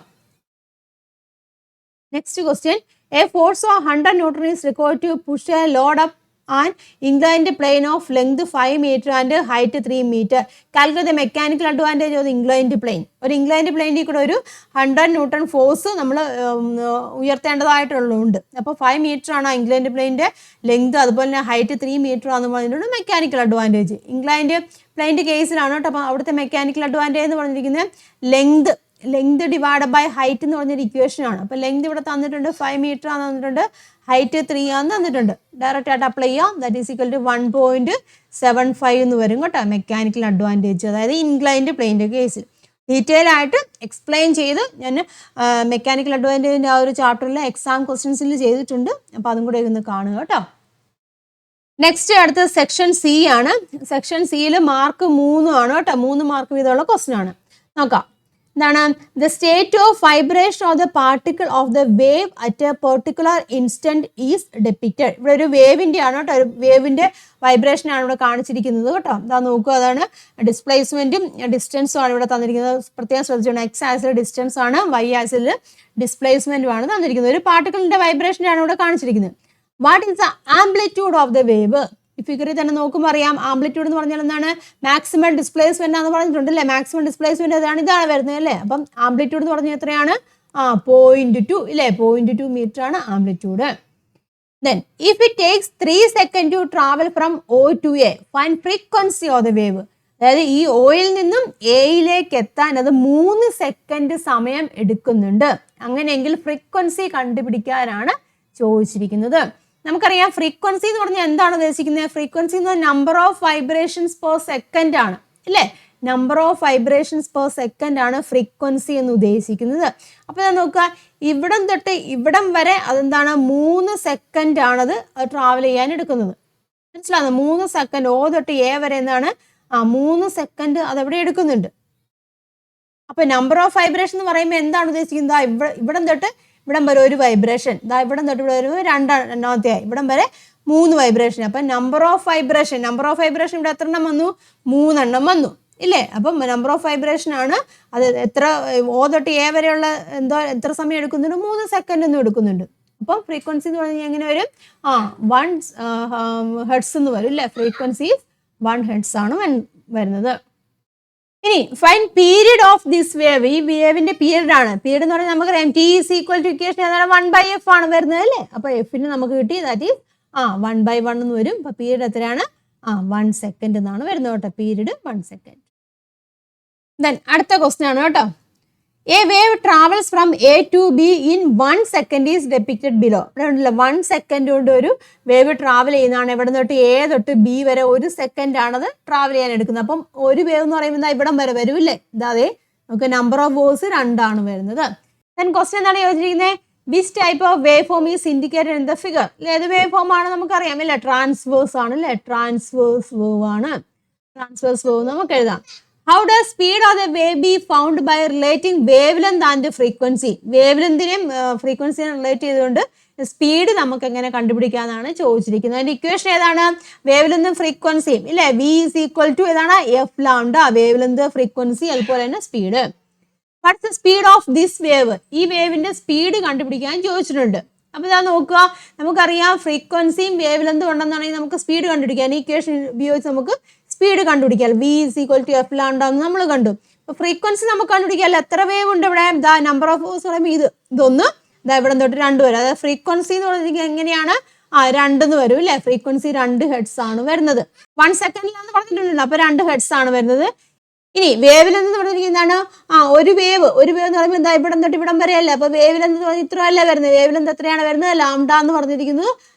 Next question, a force of 100 newton is required to push a load up and inclined plane of length 5 meter and height 3 meter. Calculate the mechanical advantage of the inclined plane. ഒരു ഇൻക്ലൈൻഡ് പ്ലെയിനിൽ കൂടെ ഒരു 100 newton force നമ്മൾ ഉയർത്തേണ്ടതായിട്ടുള്ളതുണ്ട്. അപ്പോൾ 5 metre ആണ് inclined പ്ലെയിൻ്റെ length, അതുപോലെ തന്നെ height 3 metre ആണെന്ന് പറഞ്ഞിട്ടുണ്ട് മെക്കാനിക്കൽ അഡ്വാൻറ്റേജ്. ഇൻക്ലൈൻഡ് പ്ലെയിൻ്റെ കേസിലാണ് കേട്ടോ. അപ്പോൾ അവിടുത്തെ മെക്കാനിക്കൽ അഡ്വാൻറ്റേജ് എന്ന് പറഞ്ഞിരിക്കുന്നത് ലെങ്ത് ഡിവൈഡ് ബൈ ഹൈറ്റ് എന്ന് പറഞ്ഞൊരു ഇക്വേഷനാണ്. അപ്പോൾ ലെങ്ത് ഇവിടെ തന്നിട്ടുണ്ട് 5 മീറ്റർ ആണെന്ന് തന്നിട്ടുണ്ട്, ഹൈറ്റ് 3 ആണെന്ന് തന്നിട്ടുണ്ട്. ഡയറക്റ്റ് ആയിട്ട് അപ്ലൈ ചെയ്യാം. ദാറ്റ് ഈസ് ഈക്വൽ ടു 1.75 എന്ന് വരും കേട്ടോ മെക്കാനിക്കൽ അഡ്വാൻറ്റേജ്, അതായത് ഇൻക്ലൈൻഡ് പ്ലെയിൻ്റെ കേസിൽ. ഡീറ്റെയിൽ ആയിട്ട് എക്സ്പ്ലെയിൻ ചെയ്ത് ഞാൻ മെക്കാനിക്കൽ അഡ്വാൻറ്റേജിൻ്റെ ആ ഒരു ചാപ്റ്ററിൽ എക്സാം ക്വസ്റ്റ്യൻസിൽ ചെയ്തിട്ടുണ്ട്. അപ്പോൾ അതും കൂടെ ഒന്ന് കാണുക കേട്ടോ. നെക്സ്റ്റ് അടുത്ത സെക്ഷൻ സി ആണ്. സെക്ഷൻ സിയിൽ മാർക്ക് 3 ആണ് കേട്ടോ. 3 മാർക്ക് വീതമുള്ള ക്വസ്റ്റ്യൻ ആണ്. നോക്കാം എന്താണ്? The state of vibration of the particle of the wave at A particular instant is depicted. ഇവിടെ ഒരു വേവിൻ്റെ ആണ് കേട്ടോ, ഒരു വേവിൻ്റെ വൈബ്രേഷനാണ് ഇവിടെ കാണിച്ചിരിക്കുന്നത് കേട്ടോ. അതാ നോക്കുക, അതാണ് ഡിസ്പ്ലേസ്മെൻറ്റും ഡിസ്റ്റൻസും ആണ് ഇവിടെ തന്നിരിക്കുന്നത്. പ്രത്യേകം ശ്രദ്ധിച്ചോണം, എക്സ് ആക്സിൽ ഡിസ്റ്റൻസ് ആണ്, വൈ ആക്സിൽ ഡിസ്പ്ലേസ്മെൻറ്റും ആണ് തന്നിരിക്കുന്നത്. ഒരു പാർട്ടിക്കിളിൻ്റെ വൈബ്രേഷനാണ് ഇവിടെ കാണിച്ചിരിക്കുന്നത്. What is the amplitude of the wave? ഈ ഫിഗറിൽ തന്നെ നോക്കുമ്പോൾ അറിയാം, ആംപ്ലിറ്റ്യൂഡ് എന്ന് പറഞ്ഞാൽ എന്താണ്? മാക്സിമം ഡിസ്പ്ലേസ്മെന്റ് ആണെന്ന് പറഞ്ഞിട്ടുണ്ടല്ലേ. മാക്സിമം ഡിസ്പ്ലേസ്മെന്റ് ഇതാണ് വരുന്നത് അല്ലേ. അപ്പം ആംപ്ലിറ്റ്യൂഡ് എന്ന് പറഞ്ഞാൽ എത്രയാണ്? 0.2 ഇല്ലേ, 0.2 മീറ്റർ ആണ് amplitude. Then if it takes 3 seconds to travel from O to A, find frequency of the wave. അതായത് ഈ ഓയിൽ നിന്നും എയിലേക്ക് എത്താൻ അത് 3 സെക്കൻഡ് സമയം എടുക്കുന്നുണ്ട്. അങ്ങനെയെങ്കിൽ ഫ്രീക്വൻസി കണ്ടുപിടിക്കാനാണ് ചോദിച്ചിരിക്കുന്നത്. നമുക്കറിയാം ഫ്രീക്വൻസി എന്ന് പറഞ്ഞാൽ എന്താണ് ഉദ്ദേശിക്കുന്നത്? ഫ്രീക്വൻസി എന്ന് പറഞ്ഞാൽ number of vibrations per second ആണ്, അല്ലേ? Number of vibrations per second ആണ് ഫ്രീക്വൻസി എന്ന് ഉദ്ദേശിക്കുന്നത്. അപ്പോൾ ഞാൻ നോക്കുക, ഇവിടം തൊട്ട് ഇവിടം വരെ അതെന്താണ് 3 സെക്കൻഡ് ആണത് ട്രാവൽ ചെയ്യാൻ എടുക്കുന്നത്. മനസ്സിലാകുന്നു? 3 സെക്കൻഡ് ഓ തൊട്ട് എ വരെ എന്താണ് 3 സെക്കൻഡ് അതെവിടെ എടുക്കുന്നുണ്ട്. അപ്പൊ നമ്പർ ഓഫ് വൈബ്രേഷൻ എന്ന് പറയുമ്പോൾ എന്താണ് ഉദ്ദേശിക്കുന്നത്? ഇവിടം തൊട്ട് ഇവിടം വരെ ഒരു വൈബ്രേഷൻ, ഇവിടം തൊട്ട് ഇവിടെ ഒരു രണ്ടാമത്തെ, ഇവിടം വരെ 3 വൈബ്രേഷൻ. അപ്പൊ നമ്പർ ഓഫ് വൈബ്രേഷൻ ഇവിടെ എത്ര എണ്ണം വന്നു? 3 എണ്ണം വന്നു, ഇല്ലേ? അപ്പം നമ്പർ ഓഫ് വൈബ്രേഷൻ ആണ് അത്. എത്ര ഓ തൊട്ട് എ വരെയുള്ള എത്ര സമയം എടുക്കുന്നുണ്ട്? 3 സെക്കൻഡ് ഒന്നും എടുക്കുന്നുണ്ട്. അപ്പം ഫ്രീക്വൻസി എന്ന് പറഞ്ഞാൽ എങ്ങനെ വരും? 1 ഹെർട്സ് എന്ന് വരും, അല്ലേ? ഫ്രീക്വൻസി 1 ഹെർട്സ് ആണ് വരുന്നത്. ഇനി find period of this wave. ഈ വേവിന്റെ പീരീഡ് ആണ്. പീരീഡ് എന്ന് പറഞ്ഞാൽ നമുക്കറിയാം T is equal to equation ഏതാണ്? 1/f ആണ് വരുന്നത്, അല്ലേ? അപ്പൊ എഫിന് നമുക്ക് കിട്ടി ദാറ്റ് ഈസ് 1/1 എന്ന് വരും. അപ്പൊ പീരീഡ് എത്രയാണ്? 1 സെക്കൻഡ് എന്നാണ് വരുന്നത് കേട്ടോ. Period 1 second. ദെൻ അടുത്ത ക്വസ്റ്റ്യൻ ആണ് കേട്ടോ. A wave travels from A to B in 1 second is depicted below. ഇവിടെ ഉണ്ടല്ലോ 1 സെക്കൻഡ് കൊണ്ട് ഒരു വേവ് ട്രാവൽ ചെയ്യുന്നതാണ്. ഇവിടെ തൊട്ട് എ തൊട്ട് ബി വരെ 1 സെക്കൻഡ് ആണത് ട്രാവൽ ചെയ്യാൻ എടുക്കുന്നത്. അപ്പം ഒരു വേവ് എന്ന് പറയുമ്പോൾ ഇവിടം വരെ വരും, ഇല്ലേ? ഇതാതെ നമുക്ക് നമ്പർ ഓഫ് വേവ്സ് 2 ആണ് വരുന്നത്. ദെൻ ക്വസ്റ്റ്യൻ എന്താണ് ചോദിച്ചിരിക്കുന്നത്? Which type of wave form is indicated in the figure. ഏത് വേവ് ഫോം ആണ് നമുക്കറിയാം, അല്ലേ? ട്രാൻസ്വേഴ്സ് ആണ്, അല്ലേ? ട്രാൻസ്വേഴ്സ് വേവ് ആണ്. ട്രാൻസ്വേഴ്സ് വേവ് നമുക്ക് എഴുതാം. How does speed of the wave be found by relating wavelength and frequency? വേവ്ലെന്തിനെയും ഫ്രീക്വൻസിനെയും റിലേറ്റ് ചെയ്തുകൊണ്ട് സ്പീഡ് നമുക്ക് എങ്ങനെ കണ്ടുപിടിക്കാന്നാണ് ചോദിച്ചിരിക്കുന്നത്. അതിന്റെ ഇക്വേഷൻ ഏതാണ്? വേവ്ലെന്തും ഫ്രീക്വൻസിയും, ഇല്ലേ? V is equal to ഏതാണ്? F lambda. വേവ്ലെന്ത്, ഫ്രീക്വൻസി, അതുപോലെ തന്നെ speed. What's the speed of this wave? ഈ വേവിന്റെ സ്പീഡ് കണ്ടുപിടിക്കാൻ ചോദിച്ചിട്ടുണ്ട്. അപ്പൊ ഇതാ നോക്കുക, നമുക്കറിയാം ഫ്രീക്വൻസിയും വേവ്ലെന്തും ഉണ്ടെന്നാണെങ്കിൽ നമുക്ക് സ്പീഡ് കണ്ടുപിടിക്കാം. ഈ ഇക്വേഷൻ ഉപയോഗിച്ച് നമുക്ക് സ്പീഡ് കണ്ടുപിടിക്കാം. V is equal to F lambda എന്ന് നമ്മൾ കണ്ടു. അപ്പൊ ഫ്രീക്വൻസി നമുക്ക് കണ്ടുപിടിക്കാം. എത്ര വേവ് ഉണ്ട് ഇവിടെ? നമ്പർ ഓഫ് വേവ്സ് പറയുമ്പോൾ ഇതൊന്ന് ഇവിടെ തൊട്ട് 2 വരെ. അതായത് ഫ്രീക്വൻസി എന്ന് പറഞ്ഞിരിക്കുന്നത് എങ്ങനെയാണ്? 2 എന്ന് വരും, അല്ലേ? ഫ്രീക്വൻസി 2 ഹെർട്സ് ആണ് വരുന്നത്. 1 സെക്കൻഡിലാന്ന് പറഞ്ഞിട്ടുണ്ടല്ലോ, അപ്പൊ 2 ഹെർട്സ് ആണ് വരുന്നത്. ഇനി വേവ്ലെന്ത് എന്ന് പറഞ്ഞിരിക്കുന്നതാണ് ഒരു വേവ് എന്ന് പറയുമ്പോൾ ഇവിടം തൊട്ട് ഇവിടം വരെ അല്ലേ? അപ്പൊ വേവ്ലെന്ത് എന്ന് പറഞ്ഞാൽ ഇത്ര അല്ലേ വരുന്നത്? വേവ്ലെന്ത് എത്രയാണ് വരുന്നത്? ലാംഡ എന്ന് പറഞ്ഞിരിക്കുന്നത്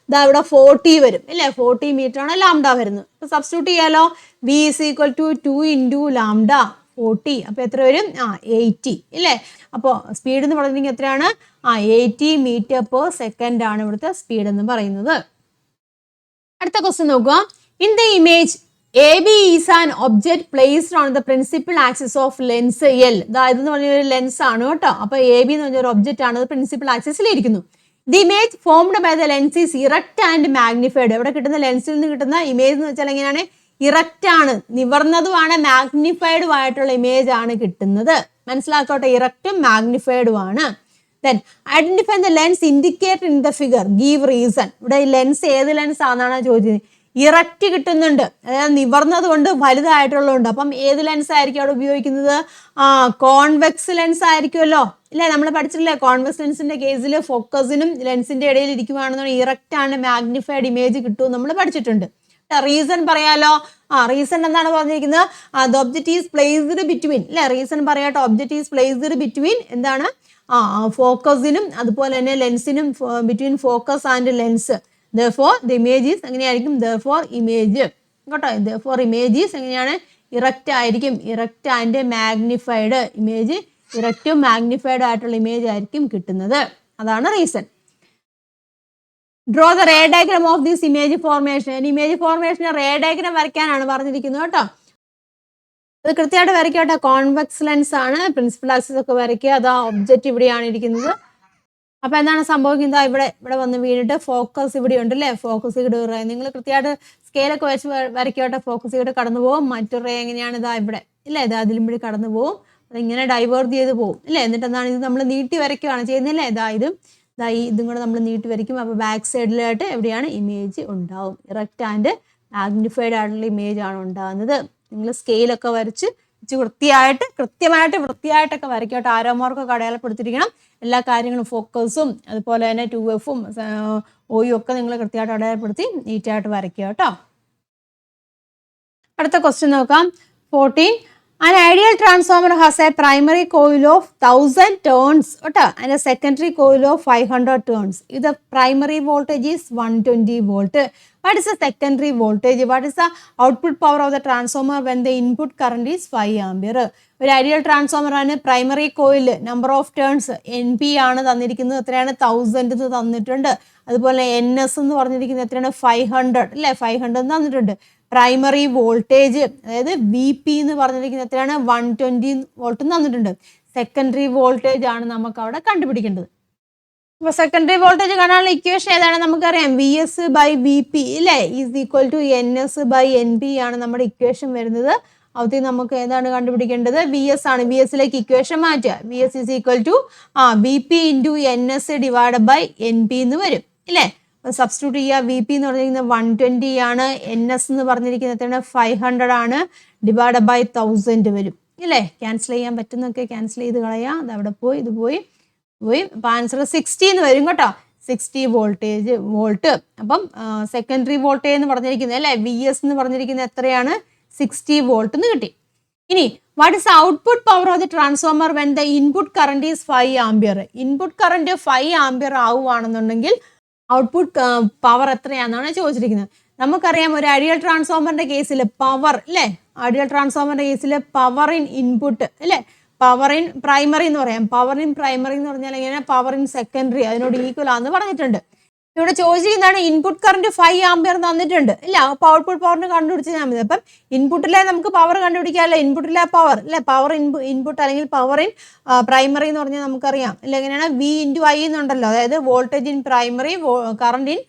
ഇവിടെ 40 വരും, ഇല്ലേ? 40 മീറ്റർ ആണ് ലാംഡ വരുന്നത്. അപ്പൊ സബ്സ്റ്റിറ്റ്യൂട്ട് ചെയ്യാലോ. V is equal to 2 into lambda 40. അപ്പൊ എത്ര വരും? 80, ഇല്ലേ? അപ്പോൾ സ്പീഡ് എന്ന് പറഞ്ഞിരിക്കുന്നത് എത്രയാണ്? 80 മീറ്റർ പെർ സെക്കൻഡ് ആണ് ഇവിടുത്തെ സ്പീഡ് എന്ന് പറയുന്നത്. അടുത്ത ക്വസ്റ്റ്യൻ നോക്കുക. In the image AB is an object placed on the principal axis of lens L. ഇതെന്ന് പറഞ്ഞൊരു ലെൻസ് ആണ് കേട്ടോ. അപ്പൊ AB എന്ന് പറഞ്ഞൊരു ഒബ്ജക്റ്റ് ആണ്, പ്രിൻസിപ്പൽ ആക്സിസിൽ ഇരിക്കുന്നു. The image formed by the lens is erect and magnified. ഇവിടെ കിട്ടുന്ന ലെൻസിൽ നിന്ന് കിട്ടുന്ന ഇമേജ് എന്ന് വെച്ചാൽ എങ്ങനെയാണ്? ഇറക്റ്റ് ആണ്, നിവർന്നതുമാണ്, മാഗ്നിഫൈഡും ആയിട്ടുള്ള ഇമേജ് ആണ് കിട്ടുന്നത്. മനസ്സിലാക്കോട്ടെ, ഇറക്റ്റും മാഗ്നിഫൈഡും ആണ്. Then identify the lens indicated in the figure, give reason. ഇവിടെ ഈ ലെൻസ് ഏത് ലെൻസ് ആണെന്നാണ് ചോദിച്ചത്. ഇറക്റ്റ് കിട്ടുന്നുണ്ട്, അതായത് നിവർന്നത് കൊണ്ട് വലുതായിട്ടുള്ളതുണ്ട്. അപ്പം ഏത് ലെൻസ് ആയിരിക്കും അവിടെ ഉപയോഗിക്കുന്നത്? കോൺവെക്സ് ലെൻസ് ആയിരിക്കുമല്ലോ, ഇല്ലേ? നമ്മൾ പഠിച്ചിട്ടില്ലേ? കോൺവെക്സ് ലെൻസിന്റെ കേസിൽ ഫോക്കസിനും ലെൻസിന്റെ ഇടയിൽ ഇരിക്കുവാണെന്നുണ്ടെങ്കിൽ ഇറക്റ്റ് ആണ്, മാഗ്നിഫൈഡ് ഇമേജ് കിട്ടും നമ്മൾ പഠിച്ചിട്ടുണ്ട്. റീസൺ പറയാലോ. റീസൺ എന്താണ് പറഞ്ഞിരിക്കുന്നത്? The object is placed between, അല്ലെ? റീസൺ പറയാട്ടോ. ഒബ്ജക്റ്റ് ഈസ് പ്ലേസ്ഡ് ബിറ്റ്വീൻ എന്താണ്? ഫോക്കസിനും അതുപോലെ തന്നെ ലെൻസിനും, between focus and lens. therefore the image is എങ്ങനെയായിരിക്കും? therefore image കേട്ടോ. therefore image is എങ്ങനെയാണ്? ഇറക്റ്റ് ആയിരിക്കും. ഇറക്റ്റ് ആൻഡ് മാഗ്നിഫൈഡ് ഇമേജ്, ഇറക്റ്റും മാഗ്നിഫൈഡ് ആയിട്ടുള്ള ഇമേജ് ആയിരിക്കും കിട്ടുന്നത്. അതാണ് reason. Draw the ray diagram of this image formation. Image ഫോർമേഷന് റേ ഡയഗ്രാം വരയ്ക്കാനാണ് പറഞ്ഞിരിക്കുന്നത് കേട്ടോ. അത് കൃത്യമായിട്ട് വരയ്ക്കട്ടെ. കോൺവെക്സ് ലെൻസ് ആണ്, പ്രിൻസിപ്പൽ ആക്സിസ് ഒക്കെ വരയ്ക്കുക. അതാ ഒബ്ജക്റ്റ് ഇവിടെയാണ് ഇരിക്കുന്നത്. അപ്പൊ എന്താണ് സംഭവിക്കുന്നത്? ഇവിടെ വന്ന് വീണിട്ട് ഫോക്കസ് ഇവിടെ ഉണ്ട്, അല്ലേ? ഫോക്കസ് ഇവിടെ നിങ്ങൾ കൃത്യമായിട്ട് സ്കെയിലൊക്കെ വെച്ച് വരയ്ക്കട്ടെ. ഫോക്കസ് ഇവിടെ കടന്നു പോകും. മറ്റൊരു റേ എങ്ങനെയാണ്? ഇതാ ഇവിടെ, ഇല്ലേ? ഇത് അതിലും ഇവിടെ കടന്നു പോകും. അതിങ്ങനെ ഡൈവേർട്ട് ചെയ്ത് പോകും, അല്ലേ? എന്നിട്ട് എന്താണ് ഇത് നമ്മൾ നീട്ടി വരയ്ക്കുകയാണ് ചെയ്യുന്നില്ലേ? ഇതും കൂടെ നമ്മൾ നീട്ടി വരയ്ക്കും. അപ്പോൾ ബാക്ക് സൈഡിലായിട്ട് എവിടെയാണ് ഇമേജ് ഉണ്ടാവും. ഇറക്റ്റ് ആൻഡ് മാഗ്നിഫൈഡ് ആയിട്ടുള്ള ഇമേജ് ആണ് ഉണ്ടാകുന്നത്. നിങ്ങൾ സ്കെയിലൊക്കെ വരച്ച് കൃത്യമായിട്ട് വൃത്തിയായിട്ടൊക്കെ വരയ്ക്കട്ടെ. ആരോ മാർക്കൊക്കെ അടയാളപ്പെടുത്തിയിരിക്കണം. എല്ലാ കാര്യങ്ങളും ഫോക്കസും അതുപോലെ തന്നെ 2Fഉം OUം ഒക്കെ നിങ്ങൾ കൃത്യമായിട്ട് അടയാളപ്പെടുത്തി നീറ്റായിട്ട് വരയ്ക്കുക കേട്ടോ. അടുത്ത ക്വസ്റ്റ്യൻ നോക്കാം. 14. An ideal transformer has a primary coil of 1000 turns and a secondary coil of 500 turns. If the primary voltage is 120 volt, what is the secondary voltage? What is the output power of the transformer when the input current is 5 ampere? ഒരു ideal transformer ആണ്. Primary coil number of turns NP ആണ് തന്നിരിക്കുന്നത്. എത്രയാണ്? 1000 തന്നിട്ടുണ്ട്. അതുപോലെ NS എന്ന് പറഞ്ഞിരിക്കുന്നത് എത്രയാണ്? 500 അല്ലേ? 500 തന്നിട്ടുണ്ട്. പ്രൈമറി വോൾട്ടേജ് അതായത് VP എന്ന് പറഞ്ഞിരിക്കുന്നത് എത്രയാണ്? 120 വോൾട്ട് തന്നിട്ടുണ്ട്. സെക്കൻഡറി വോൾട്ടേജ് ആണ് നമുക്ക് അവിടെ കണ്ടുപിടിക്കേണ്ടത്. അപ്പോൾ സെക്കൻഡറി വോൾട്ടേജ് കാണാനുള്ള ഇക്വേഷൻ ഏതാണ്? നമുക്കറിയാം VS/VP അല്ലേ ഈസ് ഈക്വൽ ടു NS/NP ആണ് നമ്മുടെ ഇക്വേഷൻ വരുന്നത്. അവത്തിൽ നമുക്ക് ഏതാണ് കണ്ടുപിടിക്കേണ്ടത്? VS ആണ്. VSലേക്ക് ഇക്വേഷൻ മാറ്റുക. VS is equal to VP into NS divide by NP എന്ന് വരും ഇല്ലേ? സബ്സ്റ്റിറ്റ്യൂട്ട് ചെയ്യുക. VP എന്ന് പറഞ്ഞിരിക്കുന്നത് 120 ആണ്. NS എന്ന് പറഞ്ഞിരിക്കുന്നത് എത്രയാണ്? 500 ആണ്. ഡിവൈഡ് ബൈ 1000 വരും ഇല്ലേ? ക്യാൻസൽ ചെയ്യാൻ പറ്റുന്നൊക്കെ ക്യാൻസൽ ചെയ്ത് കളയാം. അത് അവിടെ പോയി ഇത് പോയി. അപ്പോൾ ആൻസർ 60 എന്ന് വരും കേട്ടോ. 60 വോൾട്ട്. അപ്പം സെക്കൻഡറി വോൾട്ടേജ് എന്ന് പറഞ്ഞിരിക്കുന്നത് അല്ലേ? VS എന്ന് പറഞ്ഞിരിക്കുന്നത് എത്രയാണ്? 60 വോൾട്ട് എന്ന് കിട്ടി. ഇനി what is output power of the transformer when the input current is 5 ampere? Input current 5 ampere ആവുകയാണെന്നുണ്ടെങ്കിൽ ഔട്ട്പുട്ട് പവർ എത്രയാണെന്നാണ് ചോദിച്ചിരിക്കുന്നത്. നമുക്കറിയാം ഒരു ഐഡിയൽ ട്രാൻസ്ഫോമറിന്റെ കേസിൽ പവർ അല്ലേ? ഐഡിയൽ ട്രാൻസ്ഫോമറിന്റെ കേസിൽ പവർ ഇൻ ഇൻപുട്ട് അല്ലേ? പവർ ഇൻ പ്രൈമറി എന്ന് പറയാം. പവർ ഇൻ പ്രൈമറി എന്ന് പറഞ്ഞാൽ എങ്ങനെ? പവർ ഇൻ സെക്കൻഡറി അതിനോട് ഈക്വൽ ആണെന്ന് പറഞ്ഞിട്ടുണ്ട്. ഇവിടെ ചോദിച്ചിരിക്കുന്നതാണ് ഇൻപുട്ട് കറണ്ട് 5 ആംപിയർ തന്നിട്ടുണ്ട് ഇല്ല? അപ്പോൾ ഔട്ട്പുട്ട് പവറിന് കണ്ടുപിടിച്ചാൽ മതി. അപ്പം ഇൻപുട്ടിലെ നമുക്ക് പവർ കണ്ടുപിടിക്കാമല്ലോ. ഇൻപുട്ടിലെ പവർ അല്ലെ? പവർ ഇൻപുട്ട് അല്ലെങ്കിൽ പവർ ഇൻ പ്രൈമറി എന്ന് പറഞ്ഞാൽ നമുക്കറിയാം അല്ലെ? എങ്ങനെയാണ്? V/I എന്നുണ്ടല്ലോ. അതായത് voltage in primary, current in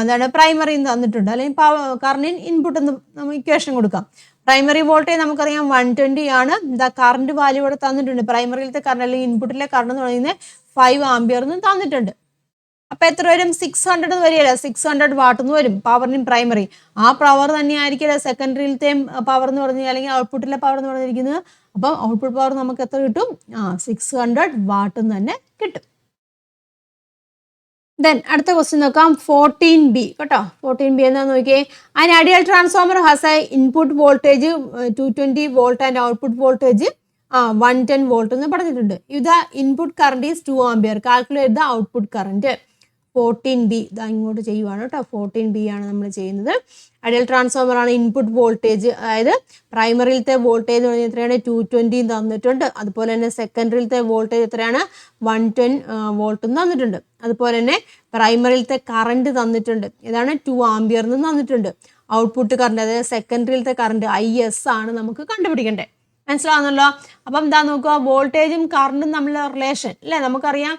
എന്താണ് പ്രൈമറി എന്ന് തന്നിട്ടുണ്ട്. അല്ലെങ്കിൽ കറണ്ട് ഇൻ ഇൻപുട്ട് എന്ന് നമുക്ക് ഇക്വേഷൻ കൊടുക്കാം. പ്രൈമറി വോൾട്ടേജ് നമുക്കറിയാം 120 ആണ്. എന്താ കറണ്ട് വാല്യൂ ഇവിടെ തന്നിട്ടുണ്ട്. പ്രൈമറിയിലത്തെ കറണ്ട് അല്ലെങ്കിൽ ഇൻപുട്ടിലെ കറണ്ട് എന്ന് പറയുന്നത് 5 ആംപിയർ എന്ന് തന്നിട്ടുണ്ട്. അപ്പൊ എത്ര വരും? 600 എന്ന് വരികയല്ല, 600 വാട്ട് എന്ന് വരും പവർ ഇൻ പ്രൈമറി. ആ പവർ തന്നെ ആയിരിക്കില്ല സെക്കൻഡറിയിലത്തെ പവർ എന്ന് പറഞ്ഞാൽ അല്ലെങ്കിൽ ഔട്ട്പുട്ടിലെ പവർ എന്ന് പറഞ്ഞിരിക്കുന്നത്. അപ്പം ഔട്ട്പുട്ട് പവർ നമുക്ക് എത്ര കിട്ടും? 600 വാട്ട് തന്നെ കിട്ടും. ദെൻ അടുത്ത ക്വസ്റ്റ്യൻ നോക്കാം. 14B കേട്ടോ. 14B എന്താന്ന് നോക്കിയേ. An ideal transformer has A input voltage 220 volt and output voltage 110 volt എന്ന് പറഞ്ഞിട്ടുണ്ട്. ഇത് input current is 2 ampere. Calculate the output current. 14B ഇതാ ഇങ്ങോട്ട് ചെയ്യുവാണ് കേട്ടോ. 14B ആണ് നമ്മൾ ചെയ്യുന്നത്. ഐഡിയൽ ട്രാൻസ്ഫോമർ ആണ്. ഇൻപുട്ട് വോൾട്ടേജ് അതായത് പ്രൈമറിയിലത്തെ വോൾട്ടേജ് എന്ന് പറഞ്ഞാൽ എത്രയാണ്? 220 തന്നിട്ടുണ്ട്. അതുപോലെ തന്നെ സെക്കൻഡറിയിലത്തെ വോൾട്ടേജ് എത്രയാണ്? 110 വോൾട്ടും തന്നിട്ടുണ്ട്. അതുപോലെ തന്നെ പ്രൈമറിയിലത്തെ കറണ്ട് തന്നിട്ടുണ്ട്. ഇതാണ് 2 ആംപിയർ എന്ന് തന്നിട്ടുണ്ട്. ഔട്ട്പുട്ട് കറണ്ട് അതായത് സെക്കൻഡറിയിലത്തെ കറണ്ട് IS ആണ് നമുക്ക് കണ്ടുപിടിക്കേണ്ടത്. മനസ്സിലാവുന്നല്ലോ? അപ്പം എന്താ നോക്കുക, വോൾട്ടേജും കറണ്ടും തമ്മിലുള്ള റിലേഷൻ അല്ലേ? നമുക്കറിയാം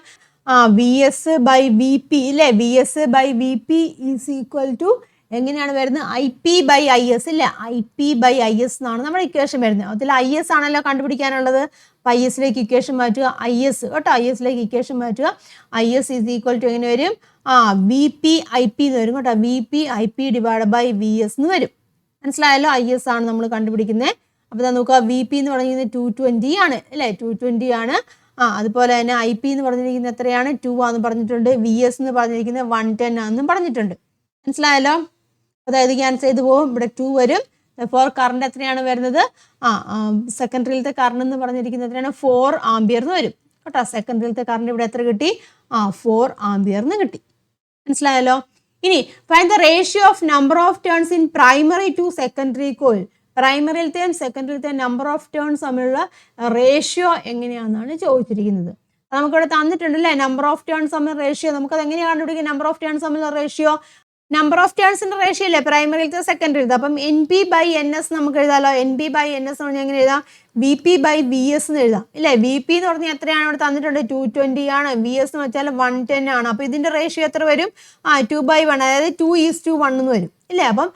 VS/VP അല്ലേ? VS/VP ഈസ് ഈക്വൽ ടു എങ്ങനെയാണ് വരുന്നത്? IP/IS ഇല്ലേ? IP/IS എന്നാണ് നമ്മുടെ ഇക്വേഷൻ വരുന്നത്. അതിൽ IS ആണല്ലോ കണ്ടുപിടിക്കാനുള്ളത്. അപ്പം ISലേക്ക് ഇക്വേഷൻ മാറ്റുക. IS കേട്ടോ. ISലേക്ക് ഇക്വേഷൻ മാറ്റുക. IS ഈസ് ഈക്വൽ ടു എങ്ങനെ വരും? VP/IP എന്ന് വരും കേട്ടോ. VP/IP ഡിവൈഡ് ബൈ VS എന്ന് വരും. മനസ്സിലായല്ലോ? IS ആണ് നമ്മൾ കണ്ടുപിടിക്കുന്നത്. അപ്പോൾ ഇതാ നോക്കുക, VP എന്ന് പറഞ്ഞിരിക്കുന്നത് 220 ആണ് അല്ലേ? 220 ആണ്. അതുപോലെ തന്നെ IP എന്ന് പറഞ്ഞിരിക്കുന്നത് എത്രയാണ്? 2 ആണെന്ന് പറഞ്ഞിട്ടുണ്ട്. VS എന്ന് പറഞ്ഞിരിക്കുന്നത് 110 ആണെന്നും പറഞ്ഞിട്ടുണ്ട്. മനസ്സിലായല്ലോ? അതായത് ക്യാൻസൽ ചെയ്ത് പോകും. ഇവിടെ 2 വരും. ഫോർ കറണ്ട് എത്രയാണ് വരുന്നത്? സെക്കൻഡറിയിലത്തെ കറണ്ട് എന്ന് പറഞ്ഞിരിക്കുന്നത് എത്രയാണ്? 4 ആംപിയർ എന്ന് വരും കേട്ടോ. സെക്കൻഡറിയിലത്തെ കറണ്ട് ഇവിടെ എത്ര കിട്ടി? 4 ആംപിയർ എന്ന് കിട്ടി. മനസ്സിലായല്ലോ? ഇനി find the ratio of number of turns in primary to secondary coil. പ്രൈമറിയിലത്തെയും സെക്കൻഡറിയിലത്തെയും നമ്പർ ഓഫ് ടേൺസ് തമ്മിലുള്ള റേഷ്യോ എങ്ങനെയാണെന്നാണ് ചോദിച്ചിരിക്കുന്നത്. നമുക്കിവിടെ തന്നിട്ടുണ്ടല്ലേ നമ്പർ ഓഫ് ടേൺസ് തമ്മിൽ റേഷ്യോ. നമുക്കത് എങ്ങനെയാണ് കണ്ടുപിടിക്കുക? നമ്പർ ഓഫ് ടേൺസ് തമ്മിലുള്ള റേഷ്യോ നമ്പർ ഓഫ് ടേൺസിന്റെ റേഷ്യോ അല്ലേ പ്രൈമറിയിലത്തെ സെക്കൻഡറിയിലത്തെ. അപ്പം NP/NS നമുക്ക് എഴുതാമല്ലോ. NP/NS എന്ന് പറഞ്ഞാൽ എങ്ങനെ എഴുതാം? VP/VS എന്ന് എഴുതാം ഇല്ലേ? VP എന്ന് പറഞ്ഞാൽ എത്രയാണ് ഇവിടെ തന്നിട്ടുണ്ട്? 220 ആണ്. VS എന്ന് വെച്ചാൽ 110 ആണ്. അപ്പോൾ ഇതിന്റെ റേഷ്യോ എത്ര വരും? 2/1 അതായത് 2:1 എന്ന് വരും ഇല്ലേ? അപ്പം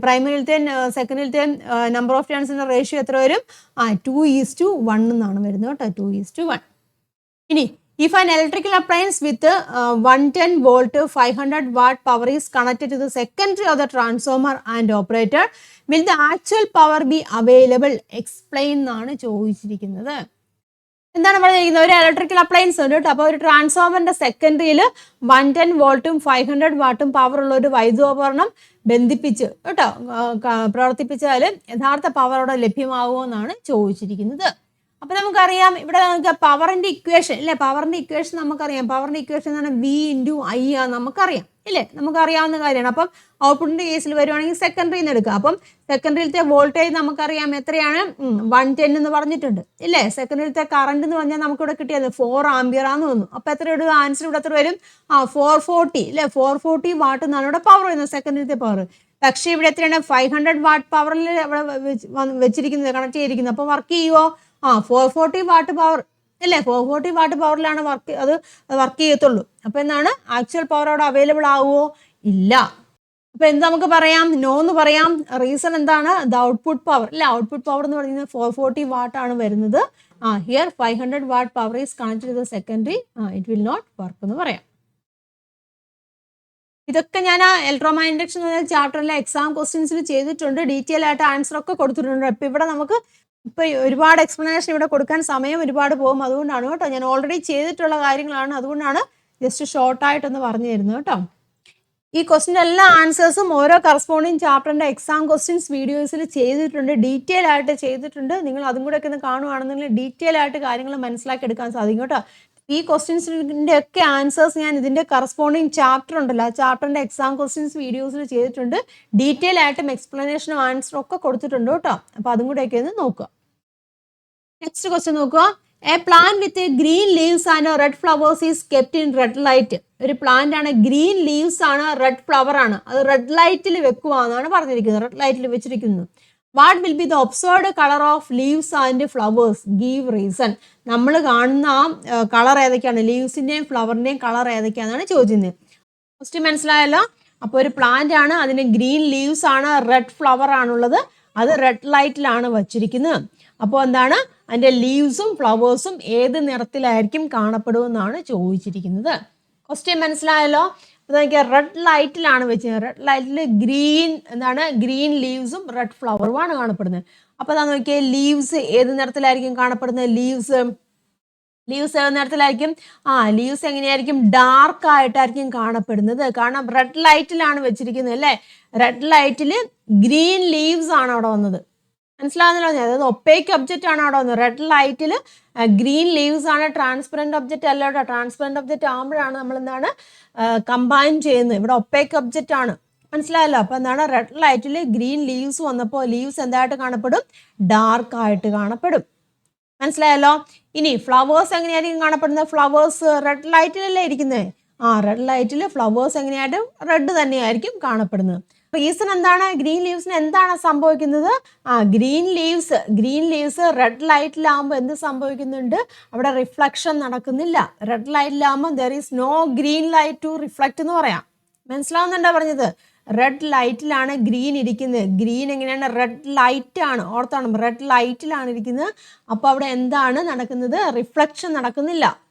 പ്രൈമറിയിലത്തെ സെക്കൻഡറിയിലത്തെ നമ്പർ ഓഫ് ടേൺസിന്റെ റേഷ്യോ എത്ര വരും? 2:1 എന്നാണ് വരുന്നത് കേട്ടോ. 2:1. ഇനി if an electrical appliance with 110 volt 500 watt power is connected to the secondary of the transformer and operated, will the actual power be available? Explain എന്നാണ് ചോദിച്ചിരിക്കുന്നത്. എന്താണ് പറഞ്ഞിരിക്കുന്നത്? ഒരു ഇലക്ട്രിക്കൽ അപ്ലയൻസ് ഉണ്ട് കേട്ടോ. അപ്പോൾ ഒരു ട്രാൻസ്ഫോമറിന്റെ സെക്കൻഡറിയിൽ 110 വോൾട്ടും 500 വാട്ടും പവർ ഉള്ള ഒരു വൈദ്യുതോപകരണം ബന്ധിപ്പിച്ച് കേട്ടോ പ്രവർത്തിപ്പിച്ചാൽ യഥാർത്ഥ പവർ അവിടെ ലഭ്യമാകുമോ എന്നാണ് ചോദിച്ചിരിക്കുന്നത്. അപ്പൊ നമുക്കറിയാം ഇവിടെ നമുക്ക് പവറിന്റെ ഇക്വേഷൻ അല്ലെ, പവറിന്റെ ഇക്വേഷൻ നമുക്കറിയാം. പവറിന്റെ ഇക്വേഷൻ എന്ന് പറഞ്ഞാൽ V × I നമുക്കറിയാം ഇല്ലേ, നമുക്കറിയാവുന്ന കാര്യമാണ്. അപ്പം ഔട്ട്പുട്ടിന്റെ കേസിൽ വരുവാണെങ്കിൽ സെക്കൻഡറിയിൽ നിന്ന് എടുക്കുക. അപ്പം സെക്കൻഡറിയിലത്തെ വോൾട്ടേജ് നമുക്കറിയാം എത്രയാണ്, 110 എന്ന് പറഞ്ഞിട്ടുണ്ട് ഇല്ലേ. സെക്കൻഡറിയിലത്തെ കറണ്ട് എന്ന് പറഞ്ഞാൽ നമുക്കിവിടെ കിട്ടിയത് 4 ആംപിയറാന്ന് തോന്നുന്നു. അപ്പൊ എത്ര ഇടുക, ആൻസർ ഇവിടെ എത്ര വരും? 440 അല്ലെ, 440 വാട്ട് എന്നാണ് ഇവിടെ പവർ വരുന്നത്, സെക്കൻഡറിയിലത്തെ പവർ. പക്ഷേ ഇവിടെ എത്രയാണ്, 500 വാട്ട് പവറിൽ ഇവിടെ വെച്ചിരിക്കുന്നത്, കണക്ട് ചെയ്തിരിക്കുന്നത്. അപ്പൊ വർക്ക് ചെയ്യുമോ? 440 വാട്ട് പവർ അല്ലേ, 440 വാട്ട് പവറിലാണ് വർക്ക് ചെയ്യത്തുള്ളൂ. അപ്പൊ എന്താണ്, ആക്ച്വൽ പവർ അവിടെ അവൈലബിൾ ആവുമോ? ഇല്ല. അപ്പൊ എന്ത് നമുക്ക് പറയാം, നോ എന്ന് പറയാം. റീസൺ എന്താണ്, ദ ഔട്ട്പുട്ട് പവർ അല്ലെ, ഔട്ട്പുട്ട് പവർ എന്ന് പറയുന്നത് 440 വാട്ട് ആണ് വരുന്നത്. Here 500 watt power is connected to the secondary, it will not work എന്ന് പറയാം. ഇതൊക്കെ ഞാൻ ഇലക്ട്രോമാഗ്നറ്റിക് ഇൻഡക്ഷൻ എന്ന ചാപ്റ്ററിലെ എക്സാം ക്വസ്റ്റ്യൻസിൽ ചെയ്തിട്ടുണ്ട്, ഡീറ്റെയിൽ ആയിട്ട് ആൻസർ ഒക്കെ കൊടുത്തിട്ടുണ്ട്. അപ്പൊ ഇവിടെ നമുക്ക് ഇപ്പൊ ഒരുപാട് എക്സ്പ്ലനേഷൻ ഇവിടെ കൊടുക്കാൻ സമയം ഒരുപാട് പോകും, അതുകൊണ്ടാണ് കേട്ടോ. ഞാൻ ഓൾറെഡി ചെയ്തിട്ടുള്ള കാര്യങ്ങളാണ്, അതുകൊണ്ടാണ് ജസ്റ്റ് ഷോർട്ടായിട്ടൊന്ന് പറഞ്ഞു തരുന്നത് കേട്ടോ. ഈ ക്വസ്റ്റിൻ്റെ എല്ലാ ആൻസേഴ്സും ഓരോ കറസ്പോണ്ടിങ് ചാപ്റ്ററിന്റെ എക്സാം ക്വസ്റ്റ്യൻസ് വീഡിയോസിൽ ചെയ്തിട്ടുണ്ട്, ഡീറ്റെയിൽ ആയിട്ട് ചെയ്തിട്ടുണ്ട്. നിങ്ങൾ അതും കൂടെ ഒക്കെ ഒന്ന് കാണുവാണെന്നുണ്ടെങ്കിൽ ഡീറ്റെയിൽ ആയിട്ട് കാര്യങ്ങൾ മനസ്സിലാക്കി എടുക്കാൻ സാധിക്കും കേട്ടോ. ഈ ക്വസ്റ്റ്യൻസിൻ്റെ ഒക്കെ ആൻസേഴ്സ് ഞാൻ ഇതിന്റെ കറസ്പോണ്ടിങ് ചാപ്റ്റർ ഉണ്ടല്ലോ, ആ ചാപ്റ്ററിന്റെ എക്സാം ക്വസ്റ്റ്യൻസ് വീഡിയോസിൽ ചെയ്തിട്ടുണ്ട്, ഡീറ്റെയിൽ ആയിട്ടും എക്സ്പ്ലനേഷനും ആൻസറും ഒക്കെ കൊടുത്തിട്ടുണ്ട് കേട്ടോ. അപ്പൊ അതും കൂടെ ഒക്കെ ഒന്ന് നോക്കുക. നെക്സ്റ്റ് ക്വസ്റ്റ്യൻ നോക്കുക. A plant with green leaves and red flowers is kept in red light. ഒരു പ്ലാന്റ് ആണ്, ഗ്രീൻ ലീവ്സ് ആണ്, റെഡ് ഫ്ലവർ ആണ്, അത് റെഡ് ലൈറ്റിൽ വെക്കുക എന്നാണ് പറഞ്ഞിരിക്കുന്നത്, റെഡ് ലൈറ്റിൽ വെച്ചിരിക്കുന്നു. What will be the observed colour of leaves and flowers, give reason. നമ്മൾ കാണുന്ന കളർ ഏതൊക്കെയാണ്, ലീവ്സിന്റെയും ഫ്ലവറിന്റെയും കളർ ഏതൊക്കെയാണെന്നാണ് ചോദിക്കുന്നത്. ക്വസ്റ്റ്യൻ മനസ്സിലായല്ലോ. അപ്പോൾ ഒരു പ്ലാന്റ് ആണ്, അതിന് ഗ്രീൻ ലീവ്സ് ആണ്, റെഡ് ഫ്ലവർ ആണുള്ളത്, അത് റെഡ് ലൈറ്റിലാണ് വച്ചിരിക്കുന്നത്. അപ്പോൾ എന്താണ്, അതിന്റെ ലീവ്സും ഫ്ലവേഴ്സും ഏത് നിറത്തിലായിരിക്കും കാണപ്പെടുമെന്നാണ് ചോദിച്ചിരിക്കുന്നത്. ക്വസ്റ്റ്യൻ മനസ്സിലായല്ലോ. റെഡ് ലൈറ്റിലാണ് വെച്ചത്, റെഡ് ലൈറ്റിൽ ഗ്രീൻ എന്താണ്, ഗ്രീൻ ലീവ്സും റെഡ് ഫ്ലവറുമാണ് കാണപ്പെടുന്നത്. അപ്പൊ അതാ നോക്കിയേ, ലീവ്സ് ഏത് നിറത്തിലായിരിക്കും കാണപ്പെടുന്നത്, ലീവ്സ് ഏത് നിറത്തിലായിരിക്കും, ലീവ്സ് എങ്ങനെയായിരിക്കും, ഡാർക്ക് ആയിട്ടായിരിക്കും കാണപ്പെടുന്നത്. കാരണം റെഡ് ലൈറ്റിലാണ് വെച്ചിരിക്കുന്നത് അല്ലേ, റെഡ് ലൈറ്റിൽ ഗ്രീൻ ലീവ്സ് ആണ് അവിടെ വന്നത്, മനസ്സിലാവുന്നല്ലോ. അതായത് ഒപ്പേക്ക് ഒബ്ജക്റ്റ് ആണ് അവിടെ വന്നത്, റെഡ് ലൈറ്റിൽ ഗ്രീൻ ലീവ്സ് ആണ്, ട്രാൻസ്പെറന്റ് ഒബ്ജക്റ്റ് അല്ല കേട്ടോ. ട്രാൻസ്പെറന്റ് ഒബ്ജക്റ്റ് ആകുമ്പോഴാണ് നമ്മൾ എന്താണ് കമ്പൈൻ ചെയ്യുന്നത്, ഇവിടെ ഒപ്പേക്ക് ഒബ്ജക്റ്റ് ആണ്, മനസ്സിലായല്ലോ. അപ്പൊ എന്താണ്, റെഡ് ലൈറ്റിൽ ഗ്രീൻ ലീവ്സ് വന്നപ്പോൾ ലീവ്സ് എന്തായിട്ട് കാണപ്പെടും, ഡാർക്ക് ആയിട്ട് കാണപ്പെടും, മനസ്സിലായല്ലോ. ഇനി ഫ്ലവേഴ്സ് എങ്ങനെയായിരിക്കും കാണപ്പെടുന്നത്, ഫ്ലവേഴ്സ് റെഡ് ലൈറ്റിലല്ലേ ഇരിക്കുന്നത്, റെഡ് ലൈറ്റിൽ ഫ്ലവേഴ്സ് എങ്ങനെയായിട്ടും റെഡ് തന്നെയായിരിക്കും കാണപ്പെടുന്നത്. റീസൺ എന്താണ്, ഗ്രീൻ ലീവ്സിന് എന്താണ് സംഭവിക്കുന്നത്, ഗ്രീൻ ലീവ്സ് റെഡ് ലൈറ്റിലാകുമ്പോൾ എന്ത് സംഭവിക്കുന്നുണ്ട്, അവിടെ റിഫ്ലക്ഷൻ നടക്കുന്നില്ല. റെഡ് ലൈറ്റിലാകുമ്പോൾ there is no green light to reflect എന്ന് പറയാം, മനസ്സിലാവുന്നുണ്ടോ പറഞ്ഞത്. റെഡ് ലൈറ്റിലാണ് ഗ്രീൻ ഇരിക്കുന്നത്, ഗ്രീൻ എങ്ങനെയാണ്, റെഡ് ലൈറ്റ് ആണ്, ഓർത്താണ് റെഡ് ലൈറ്റിലാണ് ഇരിക്കുന്നത്. അപ്പോൾ അവിടെ എന്താണ് നടക്കുന്നത്, റിഫ്ലക്ഷൻ നടക്കുന്നില്ല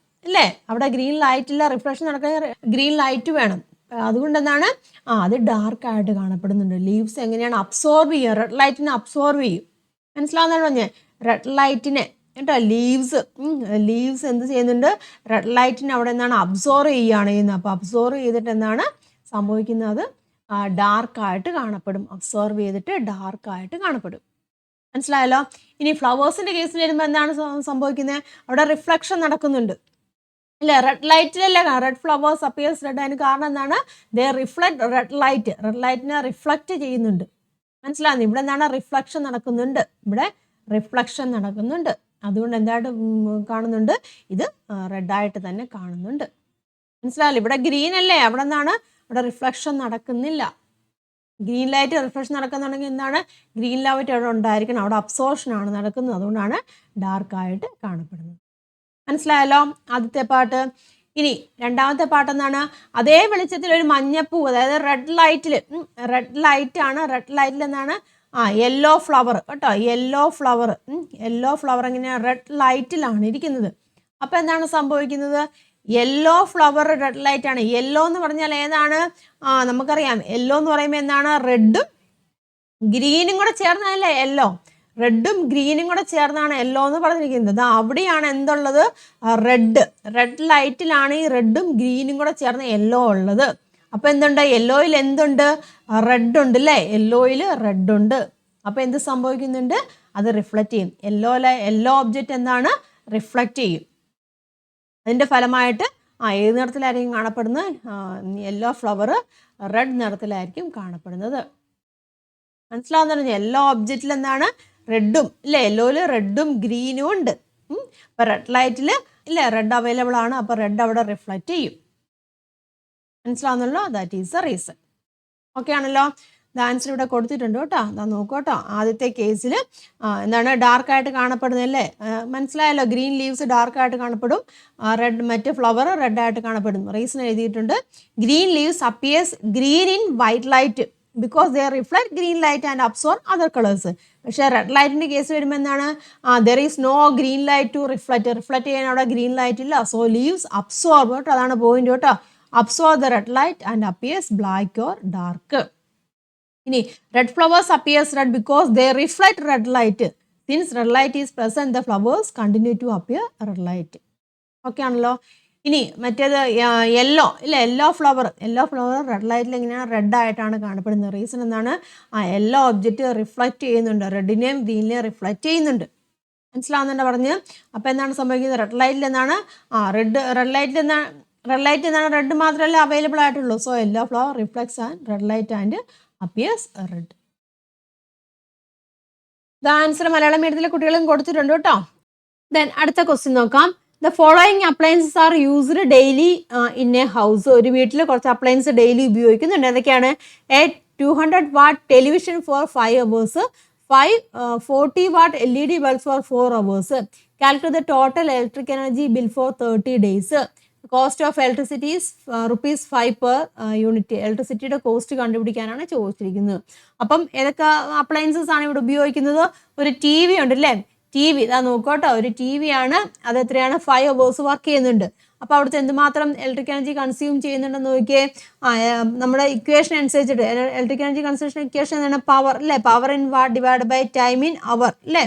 അല്ലേ, അവിടെ ഗ്രീൻ ലൈറ്റില്ല, റിഫ്ലക്ഷൻ നടക്കുന്ന ഗ്രീൻ ലൈറ്റ് വേണം. അതുകൊണ്ട് എന്താണ്, അത് ഡാർക്ക് ആയിട്ട് കാണപ്പെടുന്നുണ്ട്. ലീവ്സ് എങ്ങനെയാണ് അബ്സോർബ് ചെയ്യുക, റെഡ് ലൈറ്റിനെ അബ്സോർബ് ചെയ്യും, മനസ്സിലാവുന്നതാണോ ഞാൻ, റെഡ് ലൈറ്റിനെ കേട്ടോ. ലീവ്സ് എന്ത് ചെയ്യുന്നുണ്ട്, റെഡ് ലൈറ്റിനെ അവിടെ എന്താണ് അബ്സോർവ് ചെയ്യുകയാണ് ചെയ്യുന്നത്. അപ്പോൾ അബ്സോർവ് ചെയ്തിട്ട് എന്താണ് സംഭവിക്കുന്നത്, ഡാർക്ക് ആയിട്ട് കാണപ്പെടും, അബ്സോർവ് ചെയ്തിട്ട് ഡാർക്ക് ആയിട്ട് കാണപ്പെടും, മനസ്സിലായല്ലോ. ഇനി ഫ്ലവേഴ്സിന്റെ കേസിൽ വരുമ്പോൾ എന്താണ് സംഭവിക്കുന്നത്, അവിടെ റിഫ്ലക്ഷൻ നടക്കുന്നുണ്ട് അല്ലേ, റെഡ് ലൈറ്റിലല്ലേ, റെഡ് ഫ്ലവേഴ്സ് അപ്പിയേഴ്സ് റെഡ്. അതിന് കാരണം എന്താണ്, ദേ റിഫ്ലക്ട് റെഡ് ലൈറ്റിനെ റിഫ്ലക്റ്റ് ചെയ്യുന്നുണ്ട്, മനസ്സിലാകുന്നു. ഇവിടെ എന്താണ്, റിഫ്ലക്ഷൻ നടക്കുന്നുണ്ട്, അതുകൊണ്ട് എന്തായിട്ട് കാണുന്നുണ്ട്, ഇത് റെഡായിട്ട് തന്നെ കാണുന്നുണ്ട്, മനസ്സിലാവില്ല. ഇവിടെ ഗ്രീൻ അല്ലേ, അവിടെ എന്താണ്, ഇവിടെ റിഫ്ലക്ഷൻ നടക്കുന്നില്ല. ഗ്രീൻ ലൈറ്റ് റിഫ്ലക്ഷൻ നടക്കുന്നുണ്ടെങ്കിൽ എന്താണ്, ഗ്രീൻ ലൈറ്റ് അവിടെ ഉണ്ടായിരിക്കണം, അവിടെ അബ്സോർഷൻ ആണ് നടക്കുന്നത്, അതുകൊണ്ടാണ് ഡാർക്കായിട്ട് കാണപ്പെടുന്നത്, മനസ്സിലായല്ലോ ആദ്യത്തെ പാട്ട്. ഇനി രണ്ടാമത്തെ പാട്ട് എന്താണ്, അതേ വെളിച്ചത്തിൽ ഒരു മഞ്ഞപ്പൂ, അതായത് റെഡ് ലൈറ്റിൽ എന്താണ്, യെല്ലോ ഫ്ലവർ കേട്ടോ, യെല്ലോ ഫ്ലവർ എങ്ങനെയാണ്, റെഡ് ലൈറ്റിലാണ് ഇരിക്കുന്നത്. അപ്പൊ എന്താണ് സംഭവിക്കുന്നത്, യെല്ലോ ഫ്ലവർ റെഡ് ലൈറ്റ് ആണ്. യെല്ലോ എന്ന് പറഞ്ഞാൽ ഏതാണ്, നമുക്കറിയാം യെല്ലോ എന്ന് പറയുമ്പോൾ എന്താണ്, റെഡും ഗ്രീനും കൂടെ ചേർന്നതല്ലേ യെല്ലോ. റെഡും ഗ്രീനും കൂടെ ചേർന്നാണ് യെല്ലോ എന്ന് പറഞ്ഞിരിക്കുന്നത്. അവിടെയാണ് എന്തുള്ളത്? റെഡ് ലൈറ്റിലാണ് ഈ റെഡും ഗ്രീനും കൂടെ ചേർന്ന് യെല്ലോ ഉള്ളത്. അപ്പൊ എന്തുണ്ട്? യെല്ലോയിൽ എന്തുണ്ട്? റെഡ് ഉണ്ട് അല്ലേ? യെല്ലോയിൽ റെഡ് ഉണ്ട്. അപ്പൊ എന്ത് സംഭവിക്കുന്നുണ്ട്? അത് റിഫ്ലക്റ്റ് ചെയ്യും. യെല്ലോ ഒബ്ജക്റ്റ് എന്താണ്? റിഫ്ലക്റ്റ് ചെയ്യും. അതിന്റെ ഫലമായിട്ട് ഏത് നിറത്തിലായിരിക്കും കാണപ്പെടുന്നത്? യെല്ലോ ഫ്ലവർ റെഡ് നിറത്തിലായിരിക്കും കാണപ്പെടുന്നത്. മനസ്സിലാവുന്ന യെല്ലോ ഒബ്ജക്റ്റിൽ എന്താണ്? റെഡും ഇല്ലേ? യെല്ലോയിൽ റെഡും ഗ്രീനും ഉണ്ട്. അപ്പൊ റെഡ് ലൈറ്റിൽ ഇല്ലേ റെഡ് അവൈലബിൾ ആണ്. അപ്പൊ റെഡ് അവിടെ റിഫ്ലക്റ്റ് ചെയ്യും. മനസ്സിലാവുന്നല്ലോ? That is the reason. Okay ആണല്ലോ? ആൻസർ ഇവിടെ കൊടുത്തിട്ടുണ്ട് കേട്ടോ. അതാ നോക്കൂ കേട്ടോ. ആദ്യത്തെ കേസിൽ എന്താണ്? ഡാർക്കായിട്ട് കാണപ്പെടുന്നതല്ലേ? മനസ്സിലായല്ലോ? ഗ്രീൻ ലീവ്സ് ഡാർക്കായിട്ട് കാണപ്പെടും, റെഡ് മറ്റ് ഫ്ലവർ റെഡായിട്ട് കാണപ്പെടും. റീസൺ എഴുതിയിട്ടുണ്ട്. Green leaves appears green in white light because they reflect green light and absorb other colours. പക്ഷേ റെഡ് ലൈറ്റിൻ്റെ കേസ് വരുമ്പോൾ എന്താണ്? There is no green light to reflect ചെയ്യാൻ അവിടെ ഗ്രീൻ ലൈറ്റ് ഇല്ല. സോ ലീവ്സ് അബ്സോർബ് കേട്ടോ. അതാണ് പോയിന്റ് കേട്ടോ. absorb the red light and appears black or dark. ഇനി red flowers appears red because they reflect red light. Since red light is present, the flowers continue to appear red light. Okay ആണല്ലോ? ഇനി മറ്റേത് yellow ഇല്ല, yellow flower red ലൈറ്റിൽ എങ്ങനെയാണ്? Red ആയിട്ടാണ് കാണപ്പെടുന്നത്. Reason എന്താണ്? യെല്ലോ ഒബ്ജക്റ്റ് റിഫ്ലക്റ്റ് ചെയ്യുന്നുണ്ട്, റെഡിനെയും ഗ്രീനിനെയും റിഫ്ലക്റ്റ് ചെയ്യുന്നുണ്ട്. മനസ്സിലാവുന്നുണ്ട് പറഞ്ഞ്? അപ്പോൾ എന്താണ് സംഭവിക്കുന്നത്? റെഡ് ലൈറ്റിൽ എന്താണ്? റെഡ് ലൈറ്റ് എന്താണ്? റെഡ് മാത്രമല്ല അവൈലബിൾ ആയിട്ടുള്ളൂ. So yellow flower reflects and red light and appears red. The answer Malayalam മീഡിയത്തിലെ കുട്ടികളും കൊടുത്തിട്ടുണ്ട് കേട്ടോ. ദെൻ അടുത്ത ക്വസ്റ്റ്യൻ നോക്കാം. The following appliances are used daily in a house. ഒരു വീട്ടിൽ കുറച്ച് അപ്ലയൻസ് ഡെയിലി ഉപയോഗിക്കുന്നുണ്ട്. ഏതൊക്കെയാണ്? 200 watt television for 5 hours, 40 watt LED bulbs for 4 hours. Calculate the total electric energy bill for 30 days. Cost of electricity is ₹5 per unit. ഇലക്ട്രിസിറ്റിയുടെ cost കണ്ടുപിടിക്കാനാണ് ചോദിച്ചിരിക്കുന്നത്. അപ്പം ഏതൊക്കെ അപ്ലയൻസസ് ആണ് ഇവിടെ ഉപയോഗിക്കുന്നത്? ഒരു ടി വി ഉണ്ട് അല്ലേ? ടി വി ഇതാ നോക്കോട്ടോ. ഒരു ടി വി ആണ്. അത് എത്രയാണ്? 5 hours വർക്ക് ചെയ്യുന്നുണ്ട്. അപ്പോൾ അവിടുത്തെ എന്തുമാത്രം ഇലക്ട്രിക് എനർജി കൺസ്യൂം ചെയ്യുന്നുണ്ടെന്ന് നോക്കിയേ. നമ്മുടെ ഇക്വേഷൻ അനുസരിച്ചിട്ട് ഇലക്ട്രിക് എനർജി കൺസംഷൻ ഇക്വേഷൻ എന്താണ്? പവർ അല്ലേ? Power in watt divide by time in hour അല്ലേ?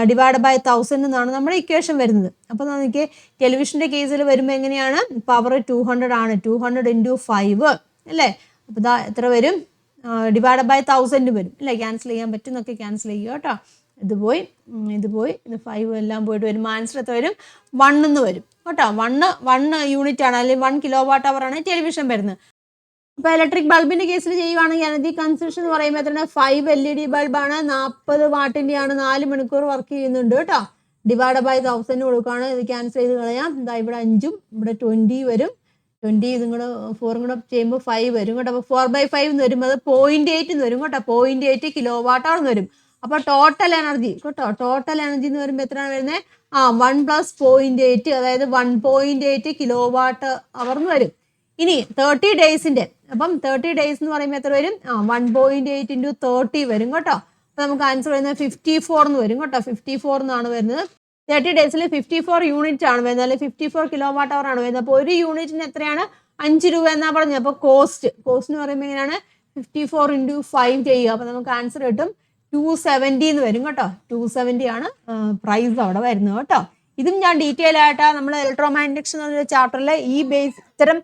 ഡിവൈഡ് ബൈ 1000 എന്നാണ് നമ്മുടെ ഇക്വേഷൻ വരുന്നത്. അപ്പോൾ നമുക്ക് ടെലിവിഷൻ്റെ കേസിൽ വരുമ്പോൾ എങ്ങനെയാണ്? പവർ 200 ആണ്. 200 × 5 അല്ലേ? അപ്പോൾ ഇതാ എത്ര വരും? ഡിവൈഡ് ബൈ 1000 വരും അല്ലേ? ക്യാൻസൽ ചെയ്യാൻ പറ്റുന്നൊക്കെ ക്യാൻസൽ ചെയ്യുക കേട്ടോ. ഇത് പോയി ഇത് 5 എല്ലാം പോയിട്ട് വരും. ആൻസർ എത്ര വരും? 1 എന്ന് വരും കേട്ടോ. 1 യൂണിറ്റ് ആണ്, അല്ലെങ്കിൽ 1 kWh ആണ് ടെലിവിഷൻ വരുന്നത്. അപ്പോൾ ഇലക്ട്രിക് ബൾബിൻ്റെ കേസിൽ ചെയ്യുവാണെങ്കിൽ എനർജി കൺസംഷൻ എന്ന് പറയുമ്പോൾ എത്രയാണ്? 5 LED ബൾബാണ്, 40 വാട്ടിൻ്റെയാണ്, 4 മണിക്കൂർ വർക്ക് ചെയ്യുന്നുണ്ട് കേട്ടോ. ഡിവൈഡ് ബൈ 1000 കൊടുക്കുകയാണ്. ഇത് ക്യാൻസൽ ചെയ്ത് കളയാം. ഇതാ ഇവിടെ 5ഉം ഇവിടെ 20 വരും. 20 ഇതും കൂടെ 4ഉം കൂടെ ചെയ്യുമ്പോൾ 5 വരും കേട്ടോ. അപ്പോൾ 4/5 എന്ന് വരുമ്പോൾ അത് 0.8 എന്ന് വരും കേട്ടോ. 0.8 kWh എന്ന് വരും. അപ്പോൾ ടോട്ടൽ എനർജി കേട്ടോ, ടോട്ടൽ എനർജി എന്ന് വരുമ്പോൾ എത്രയാണ് വരുന്നത്? 1 + 0.8 അതായത് 1.8 kWh എന്ന് വരും. ഇനി 30 ഡേയ്സിൻ്റെ, അപ്പം 30 ഡേയ്സ് എന്ന് പറയുമ്പോൾ എത്ര വരും? 1.8 × 30 വരും കേട്ടോ. അപ്പോൾ നമുക്ക് ആൻസർ വരുന്നത് 54 എന്ന് വരും കേട്ടോ. 54 എന്നാണ് വരുന്നത്. 30 ഡേയ്സിൽ 54 യൂണിറ്റ് ആണ് വരുന്നത്, അല്ലെങ്കിൽ 54 kWh ആണ് വരുന്നത്. അപ്പോൾ ഒരു യൂണിറ്റിന് എത്രയാണ്? 5 രൂപ എന്നാണ് പറഞ്ഞത്. അപ്പോൾ കോസ്റ്റ് എന്ന് പറയുമ്പോൾ എങ്ങനെയാണ്? 54 × 5 ചെയ്യുക. അപ്പോൾ നമുക്ക് ആൻസർ കിട്ടും 270 എന്ന് വരും കേട്ടോ. 270 ആണ് പ്രൈസ് അവിടെ വരുന്നത് കേട്ടോ. ഇതും ഞാൻ ഡീറ്റെയിൽ ആയിട്ട് നമ്മൾ ഇലക്ട്രോമാഗ്നറ്റിക്സ് എന്ന ചാപ്റ്ററിൽ ഈ ഇത്തരം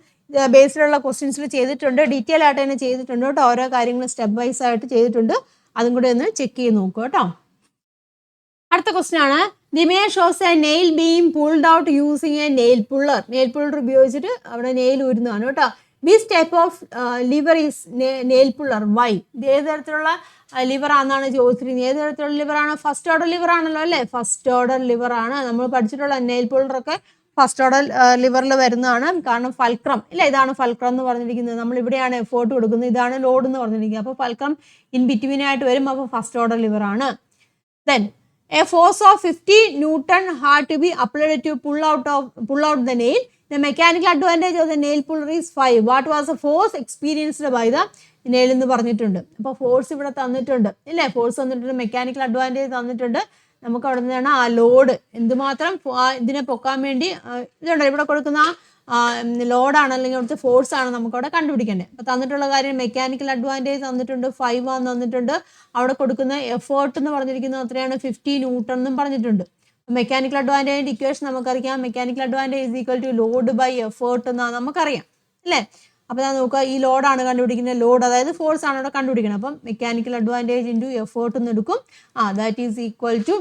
ബേസിലുള്ള ക്വസ്റ്റ്യൻസിൽ ചെയ്തിട്ടുണ്ട്. ഡീറ്റെയിൽ ആയിട്ട് തന്നെ ചെയ്തിട്ടുണ്ട് കേട്ടോ. ഓരോ കാര്യങ്ങളും സ്റ്റെപ്പ് വൈസ് ആയിട്ട് ചെയ്തിട്ടുണ്ട്. അതും കൂടെ ഒന്ന് ചെക്ക് ചെയ്ത് നോക്കുക കേട്ടോ. അടുത്ത ക്വസ്റ്റ്യൻ ആണ്. The image shows a nail being pulled out using a nail puller. Nail puller ഉപയോഗിച്ചിട്ട് അവിടെ നെയിൽ ഊരുന്നതാണ് കേട്ടോ. Which type of lever is nail puller? Why? ഇത് ഏത് തരത്തിലുള്ള ലിവർ ആണെന്നാണ് ചോദിച്ചിരിക്കുന്നത്. ഏത് തരത്തിലുള്ള ലിവറാണ്? ഫസ്റ്റ് ഓർഡർ ലിവർ ആണല്ലോ അല്ലേ? ഫസ്റ്റ് ഓർഡർ ലിവർ ആണ്. നമ്മൾ പഠിച്ചിട്ടുള്ള നെയിൽ പുള്ളറൊക്കെ ഫസ്റ്റ് ഓർഡർ ലിവറിൽ വരുന്നതാണ്. കാരണം ഫൽക്രം ഇല്ല, ഇതാണ് ഫൽക്രം എന്ന് പറഞ്ഞിരിക്കുന്നത്. നമ്മൾ ഇവിടെയാണ് എഫേർട്ട് കൊടുക്കുന്നത്, ഇതാണ് ലോഡ് എന്ന് പറഞ്ഞിരിക്കുന്നത്. അപ്പോൾ ഫൽക്രം ഇൻ ബിറ്റ്വീൻ ആയിട്ട് വരും. അപ്പോൾ ഫസ്റ്റ് ഓർഡർ ലിവർ ആണ്. Then A force of 50 Newton had to be applied to pull out the nail. The mechanical advantage of the nail puller is 5. What was the force experienced by the nail എന്ന് പറഞ്ഞിട്ടുണ്ട്. അപ്പോൾ force ഇവിടെ തന്നിട്ടുണ്ട് ഇല്ലേ? Force തന്നിട്ടുണ്ട്, mechanical advantage തന്നിട്ടുണ്ട്. നമുക്ക് അവിടെ നിന്നാണ് ആ ലോഡ് എന്തുമാത്രം ഇതിനെ പൊക്കാൻ വേണ്ടി ഇതുണ്ട് ഇവിടെ കൊടുക്കുന്ന ലോഡാണ് അല്ലെങ്കിൽ അവിടുത്തെ ഫോഴ്സ് ആണ് നമുക്ക് അവിടെ കണ്ടുപിടിക്കേണ്ടത്. അപ്പോൾ തന്നിട്ടുള്ള കാര്യം മെക്കാനിക്കൽ അഡ്വാൻറ്റേജ് തന്നിട്ടുണ്ട് 5 ആണെന്ന് തന്നിട്ടുണ്ട്. അവിടെ കൊടുക്കുന്ന എഫേർട്ട് എന്ന് പറഞ്ഞിരിക്കുന്നത് എത്രയാണ് 50 ന്യൂട്ടൺ എന്നും പറഞ്ഞിട്ടുണ്ട്. മെക്കാനിക്കൽ അഡ്വാൻറ്റേജിൻ്റെ ഇക്വേഷൻ നമുക്കറിയാം. Mechanical advantage is equal to load by effort എന്നാണ് നമുക്കറിയാം അല്ലേ. അപ്പോൾ ഞാൻ നോക്കുക, ഈ ലോഡാണ് കണ്ടുപിടിക്കുന്നത്, ലോഡ് അതായത് ഫോഴ്സ് ആണ് അവിടെ കണ്ടുപിടിക്കുന്നത്. അപ്പം മെക്കാനിക്കൽ അഡ്വാൻറ്റേജ് ഇൻറ്റു എഫേർട്ട് എന്ന് എടുക്കും. ദാറ്റ് ഈസ് ഈക്വൽ ടു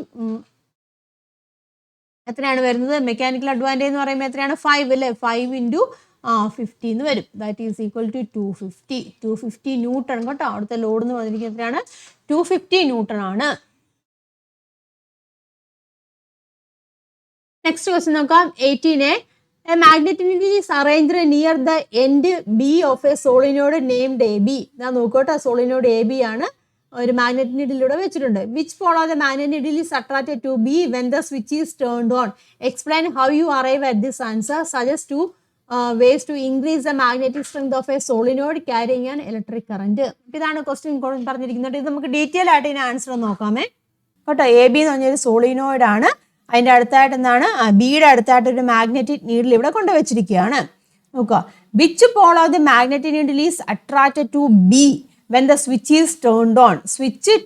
എത്രയാണ് വരുന്നത്? മെക്കാനിക്കൽ അഡ്വാൻറ്റേജ് എന്ന് പറയുമ്പോൾ എത്രയാണ്? 5 അല്ലേ. 5 ഇൻറ്റു 50 എന്ന് വരും. That is equal to 250 newton കേട്ടോ. അവിടുത്തെ ലോഡ് എന്ന് പറഞ്ഞിരിക്കുന്നത് എത്രയാണ്? 250 ന്യൂട്ടൺ ആണ്. നെക്സ്റ്റ് ക്വസ്റ്റ്യൻ നോക്കാം. 18A. A magnetic needle is arranged near the end B of a solenoid named AB. ഞാൻ നോക്കട്ടെ, സോളിനോഡ് AB ആണ് ഒരു മാഗ്നറ്റിക് നീഡിലൂടെ വെച്ചിട്ടുണ്ട്. Which pole of the magnetic needle is attracted to B when the switch is turned on? Explain how you arrive at this answer. Suggest 2 ways to increase the magnetic strength of a solenoid carrying an electric current. ഇതാണ് question പറഞ്ഞിരിക്കുന്നത്. ഇത് നമുക്ക് detail ആയിട്ട് ഇതിന് answer നോക്കാമേ കേട്ടോ. AB എന്ന് പറഞ്ഞൊരു solenoid ആണ്. അതിൻ്റെ അടുത്തായിട്ട് എന്താണ്? ബിയുടെ അടുത്തായിട്ട് ഒരു മാഗ്നറ്റിക് നീഡിൽ ഇവിടെ കൊണ്ടുവച്ചിരിക്കുകയാണ്. നോക്കുക, which pole of the magnetic needle is attracted to B when the switch is turned on? Switch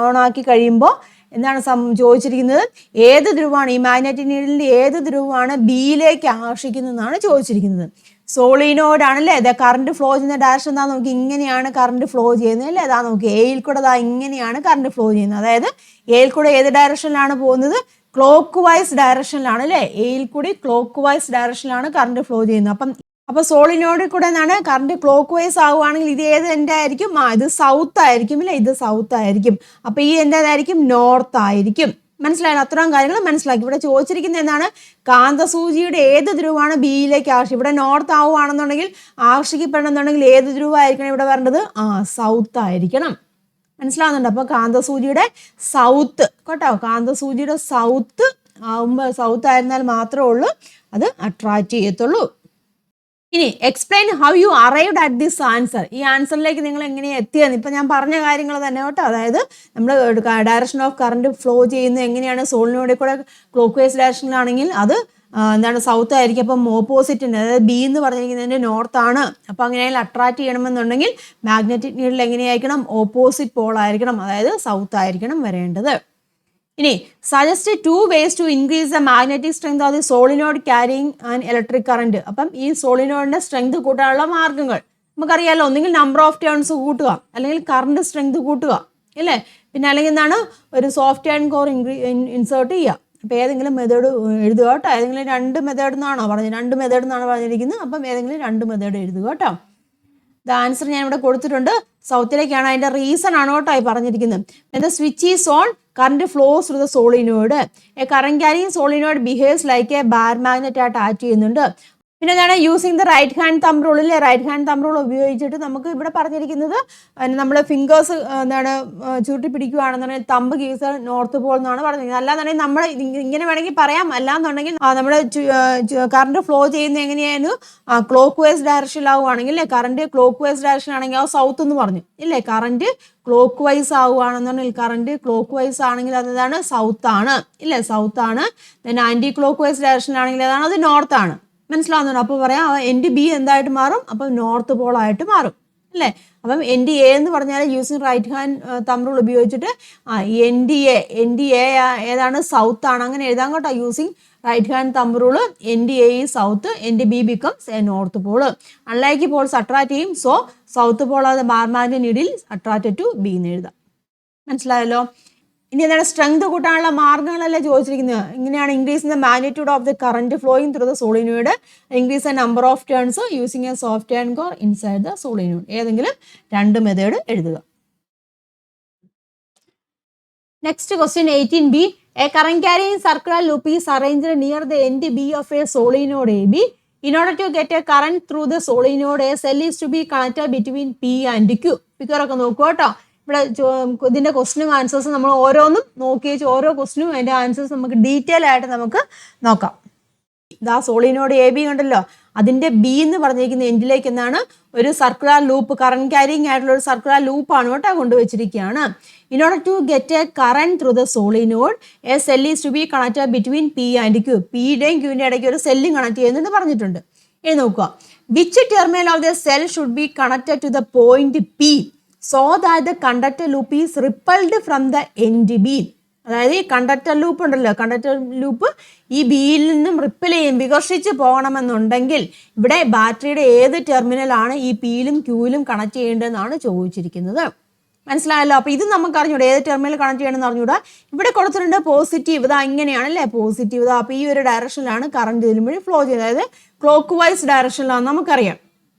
on ആക്കി കഴിയുമ്പോൾ എന്താണ് ചോദിച്ചിരിക്കുന്നത്? ഏത് ധ്രുവമാണ് ഈ മാഗ്നറ്റിക് നീഡിലിൻ്റെ ഏത് ധ്രുവമാണ് ബിയിലേക്ക് ആകർഷിക്കുന്നതെന്നാണ് ചോദിച്ചിരിക്കുന്നത്. സോളിനോയിഡ് ആണല്ലേ. അതെ, കറണ്ട് ഫ്ലോ ചെയ്യുന്ന ഡയറക്ഷൻ എന്താ നോക്കി, ഇങ്ങനെയാണ് കറണ്ട് ഫ്ലോ ചെയ്യുന്നത് അല്ലേ. അതാ നോക്കി, എയിൽ കൂടെ അതാ ഇങ്ങനെയാണ് കറണ്ട് ഫ്ലോ ചെയ്യുന്നത്. അതായത് എയിൽ കൂടെ ഏത് ഡയറക്ഷനിലാണ് പോകുന്നത്? ക്ലോക്ക് വൈസ് ഡയറക്ഷനിലാണ് അല്ലേ. എയിൽ കൂടി ക്ലോക്ക് വൈസ് ഡയറക്ഷനിലാണ് കറണ്ട് ഫ്ലോ ചെയ്യുന്നത്. അപ്പോൾ സോളിനോഡിൽ കൂടെ എന്താണ് കറണ്ട് ക്ലോക്ക് വൈസ് ആവുകയാണെങ്കിൽ ഇത് ഏത് എൻ്റെ ആയിരിക്കും? ഇത് സൗത്ത് ആയിരിക്കും അല്ലേ. ഇത് സൗത്ത് ആയിരിക്കും. അപ്പോൾ ഈ എൻ്റേതായിരിക്കും നോർത്ത് ആയിരിക്കും. മനസ്സിലായല്ലോ? അത്രയും കാര്യങ്ങൾ മനസ്സിലാക്കി. ഇവിടെ ചോദിച്ചിരിക്കുന്നത് എന്താണ്? കാന്തസൂചിയുടെ ഏത് ധ്രുവമാണ് ബിയിലേക്ക് ആകർഷിക്കും? ഇവിടെ നോർത്ത് ആവുകയാണെന്നുണ്ടെങ്കിൽ ആകർഷിക്കപ്പെടണമെന്നുണ്ടെങ്കിൽ ഏത് ധ്രുവമായിരിക്കണം ഇവിടെ വരേണ്ടത്? സൗത്ത് ആയിരിക്കണം. മനസ്സിലാവുന്നുണ്ട്? അപ്പോൾ കാന്തസൂചിയുടെ സൗത്ത് കേട്ടോ. കാന്തസൂചിയുടെ സൗത്ത് ആവുമ്പോൾ സൗത്ത് ആയിരുന്നാൽ മാത്രമേ ഉള്ളൂ അത് അട്രാക്റ്റ് ചെയ്യത്തുള്ളൂ. ഇനി explain how you arrived at this answer. ഈ ആൻസറിലേക്ക് നിങ്ങൾ എങ്ങനെയാണ് എത്തിയെന്ന് ഇപ്പം ഞാൻ പറഞ്ഞ കാര്യങ്ങൾ തന്നെ കേട്ടോ. അതായത് നമ്മൾ ഡയറക്ഷൻ ഓഫ് കറണ്ട് ഫ്ലോ ചെയ്യുന്നത് എങ്ങനെയാണ്? സോളിനോഡിൽ കൂടെ ക്ലോക്ക് വൈസ് ഡയറക്ഷനിലാണെങ്കിൽ അത് എന്താണ് സൗത്ത് ആയിരിക്കും. അപ്പം ഓപ്പോസിറ്റിന് അതായത് ബി എന്ന് പറഞ്ഞിരിക്കുന്നതിൻ്റെ നോർത്താണ്. അപ്പോൾ അങ്ങനെയാണെങ്കിൽ അട്രാക്റ്റ് ചെയ്യണമെന്നുണ്ടെങ്കിൽ മാഗ്നറ്റിക് നീഡിൽ എങ്ങനെയായിരിക്കണം? ഓപ്പോസിറ്റ് പോൾ ആയിരിക്കണം, അതായത് സൗത്ത് ആയിരിക്കണം വരേണ്ടത്. ഇനി suggest 2 ways to increase the magnetic strength of the solenoid carrying an electric current. അപ്പം ഈ സോളിനോയിഡിന്റെ സ്ട്രെങ്ത് കൂട്ടാനുള്ള മാർഗ്ഗങ്ങൾ നമുക്കറിയാമല്ലോ. ഒന്നുകിൽ നമ്പർ ഓഫ് ടേൺസ് കൂട്ടുക, അല്ലെങ്കിൽ കറണ്ട് സ്ട്രെങ്ത് കൂട്ടുക അല്ലേ. പിന്നെ അല്ലെങ്കിൽ എന്താണ്? ഒരു സോഫ്റ്റ് ആൻഡ് കോർ ഇൻസേർട്ട് ചെയ്യുക. അപ്പോൾ ഏതെങ്കിലും മെത്തേഡ് എഴുതുക കേട്ടോ. ഏതെങ്കിലും 2 മെത്തേഡ് എന്നാണോ പറഞ്ഞത്? 2 മെത്തേഡ് എന്നാണ് പറഞ്ഞിരിക്കുന്നത്. അപ്പം ഏതെങ്കിലും 2 മെത്തേഡ് എഴുതുക കേട്ടോ. ദ ആൻസർ ഞാൻ ഇവിടെ കൊടുത്തിട്ടുണ്ട്. സൗത്തിലേക്കാണ്. അതിൻ്റെ റീസൺ ആണ് കേട്ടോ ഈ പറഞ്ഞിരിക്കുന്നത്. The switch is on, current flows through the solenoid. A current carrying solenoid behaves like a bar magnet ആയിട്ട് ആക്ട് ചെയ്യുന്നുണ്ട്. പിന്നെ എന്താണ്? Using the right hand thumb rule അല്ലേ. റൈറ്റ് ഹാൻഡ് തമ്പ് റൂൾ ഉപയോഗിച്ചിട്ട് നമുക്ക് ഇവിടെ പറഞ്ഞിരിക്കുന്നത് നമ്മൾ ഫിംഗേഴ്സ് എന്താണ് ചുരുട്ടി പിടിക്കുകയാണെന്നുണ്ടെങ്കിൽ തമ്പ് ഗീസ് നോർത്ത് പോൾ എന്നാണ് പറഞ്ഞിരിക്കുന്നത്. അല്ലാന്നുണ്ടെങ്കിൽ നമ്മൾ ഇങ്ങനെ വേണമെങ്കിൽ പറയാം. അല്ലാന്നുണ്ടെങ്കിൽ നമ്മുടെ കറണ്ട് ഫ്ലോ ചെയ്യുന്നത് എങ്ങനെയായിരുന്നു? ക്ലോക്ക് വൈസ് ഡയറക്ഷനിലാവുകയാണെങ്കിൽ അല്ലേ. കറണ്ട് ക്ലോക്ക് വൈസ് ഡയറക്ഷൻ ആണെങ്കിൽ ആ സൗത്ത് എന്ന് പറഞ്ഞു ഇല്ലേ. കറണ്ട് ക്ലോക്ക് വൈസ് ആവുകയാണെന്നുണ്ടെങ്കിൽ കറണ്ട് ക്ലോക്ക് വൈസ് ആണെങ്കിൽ അതാണ് സൗത്ത് ആണ് ഇല്ലേ, സൗത്ത് ആണ്. പിന്നെ ആൻറ്റി ക്ലോക്ക് വൈസ് ഡയറക്ഷനിലാണെങ്കിൽ അതാണ് അത് നോർത്ത് ആണ്. മനസ്സിലാവുന്നുണ്ട്? അപ്പോൾ പറയാം എൻഡ് ബി എന്തായിട്ട് മാറും? അപ്പം നോർത്ത് പോൾ ആയിട്ട് മാറും അല്ലേ. അപ്പം എൻഡ് എ എന്ന് പറഞ്ഞാൽ using right hand thumb rule ഉപയോഗിച്ചിട്ട് എൻഡ് എ ഏതാണ്? സൗത്ത് ആണ്. അങ്ങനെ എഴുതാൻ കേട്ടോ. Using right hand thumb rule end A ഈ south, end B becomes a north pole. Unlike poles attract ചെയ്യും. So south pole of the bar magnetic needle attracted to B എന്ന് എഴുതാം. മനസ്സിലായല്ലോ? ഇനി എന്താണ്? സ്ട്രെങ്ത് കൂട്ടാനുള്ള മാർഗ്ഗങ്ങളല്ലേ ചോദിച്ചിരിക്കുന്നത്. ഇങ്ങനെയാണ് increase the magnitude of the current flowing through the solenoid, increase the number of turns using A soft and core inside the solenoid. ഏതെങ്കിലും 2 method എഴുതുക. Next question 18B. A current carrying circular loop is arranged near the end B of A solenoid AB. In order to get a current through the solenoid, a cell is to be connected between P and Q. പിക്ചറൊക്കെ നോക്കുക കേട്ടോ. ഇവിടെ ഇതിൻ്റെ ക്വസ്റ്റിനും answers നമ്മൾ ഓരോന്നും നോക്കി വെച്ച് ഓരോ ക്വസ്റ്റിനും അതിൻ്റെ ആൻസേഴ്സ് നമുക്ക് ഡീറ്റെയിൽ ആയിട്ട് നമുക്ക് നോക്കാം. ഇതാ സോളിനോയിഡ് AB കണ്ടല്ലോ. അതിൻ്റെ ബി എന്ന് പറഞ്ഞിരിക്കുന്ന എൻഡിലേക്ക് എന്താണ്? ഒരു സർക്കുലർ ലൂപ്പ്, കറന്റ് ക്യാരിയിങ് ആയിട്ടുള്ള ഒരു സർക്കുലർ ലൂപ്പാണ് കേട്ടോ കൊണ്ടുവച്ചിരിക്കുകയാണ്. In order to get a current through the solenoid, a cell is to be connected between P and Q. പിയുടെയും ക്യൂവിൻ്റെ ഇടയ്ക്ക് ഒരു സെല്ലും കണക്ട് ചെയ്യുന്നുണ്ട് പറഞ്ഞിട്ടുണ്ട്. ഇനി നോക്കുക, which terminal of the cell should be connected to the point P so that the conductor loop is repelled from the end B. അതായത് ഈ കണ്ടക്ടർ ലൂപ്പ് ഉണ്ടല്ലോ, കണ്ടക്ടർ ലൂപ്പ് ഈ ബിയിൽ നിന്നും റിപ്പൽ ചെയ്യും, വികർഷിച്ച് പോകണമെന്നുണ്ടെങ്കിൽ ഇവിടെ ബാറ്ററിയുടെ ഏത് ടെർമിനലാണ് ഈ പിയിലും ക്യൂയിലും കണക്ട് ചെയ്യേണ്ടതെന്നാണ് ചോദിച്ചിരിക്കുന്നത്. മനസ്സിലായല്ലോ. അപ്പോൾ ഇത് നമുക്ക് അറിഞ്ഞൂടാ ഏത് ടെർമിനൽ കണക്ട് ചെയ്യണമെന്ന് അറിഞ്ഞൂടാ. ഇവിടെ കൊടുത്തിട്ടുണ്ട് പോസിറ്റീവ്, ഇതാ ഇങ്ങനെയാണ് അല്ലേ പോസിറ്റീവ്, ഇതാ. അപ്പോൾ ഈ ഒരു ഡയറക്ഷനിലാണ് കറണ്ട് ഇതിലും വഴി ഫ്ലോ ചെയ്യുന്നത്, അതായത് ക്ലോക്ക് വൈസ് ഡയറക്ഷനിലാണ് നമുക്കറിയാം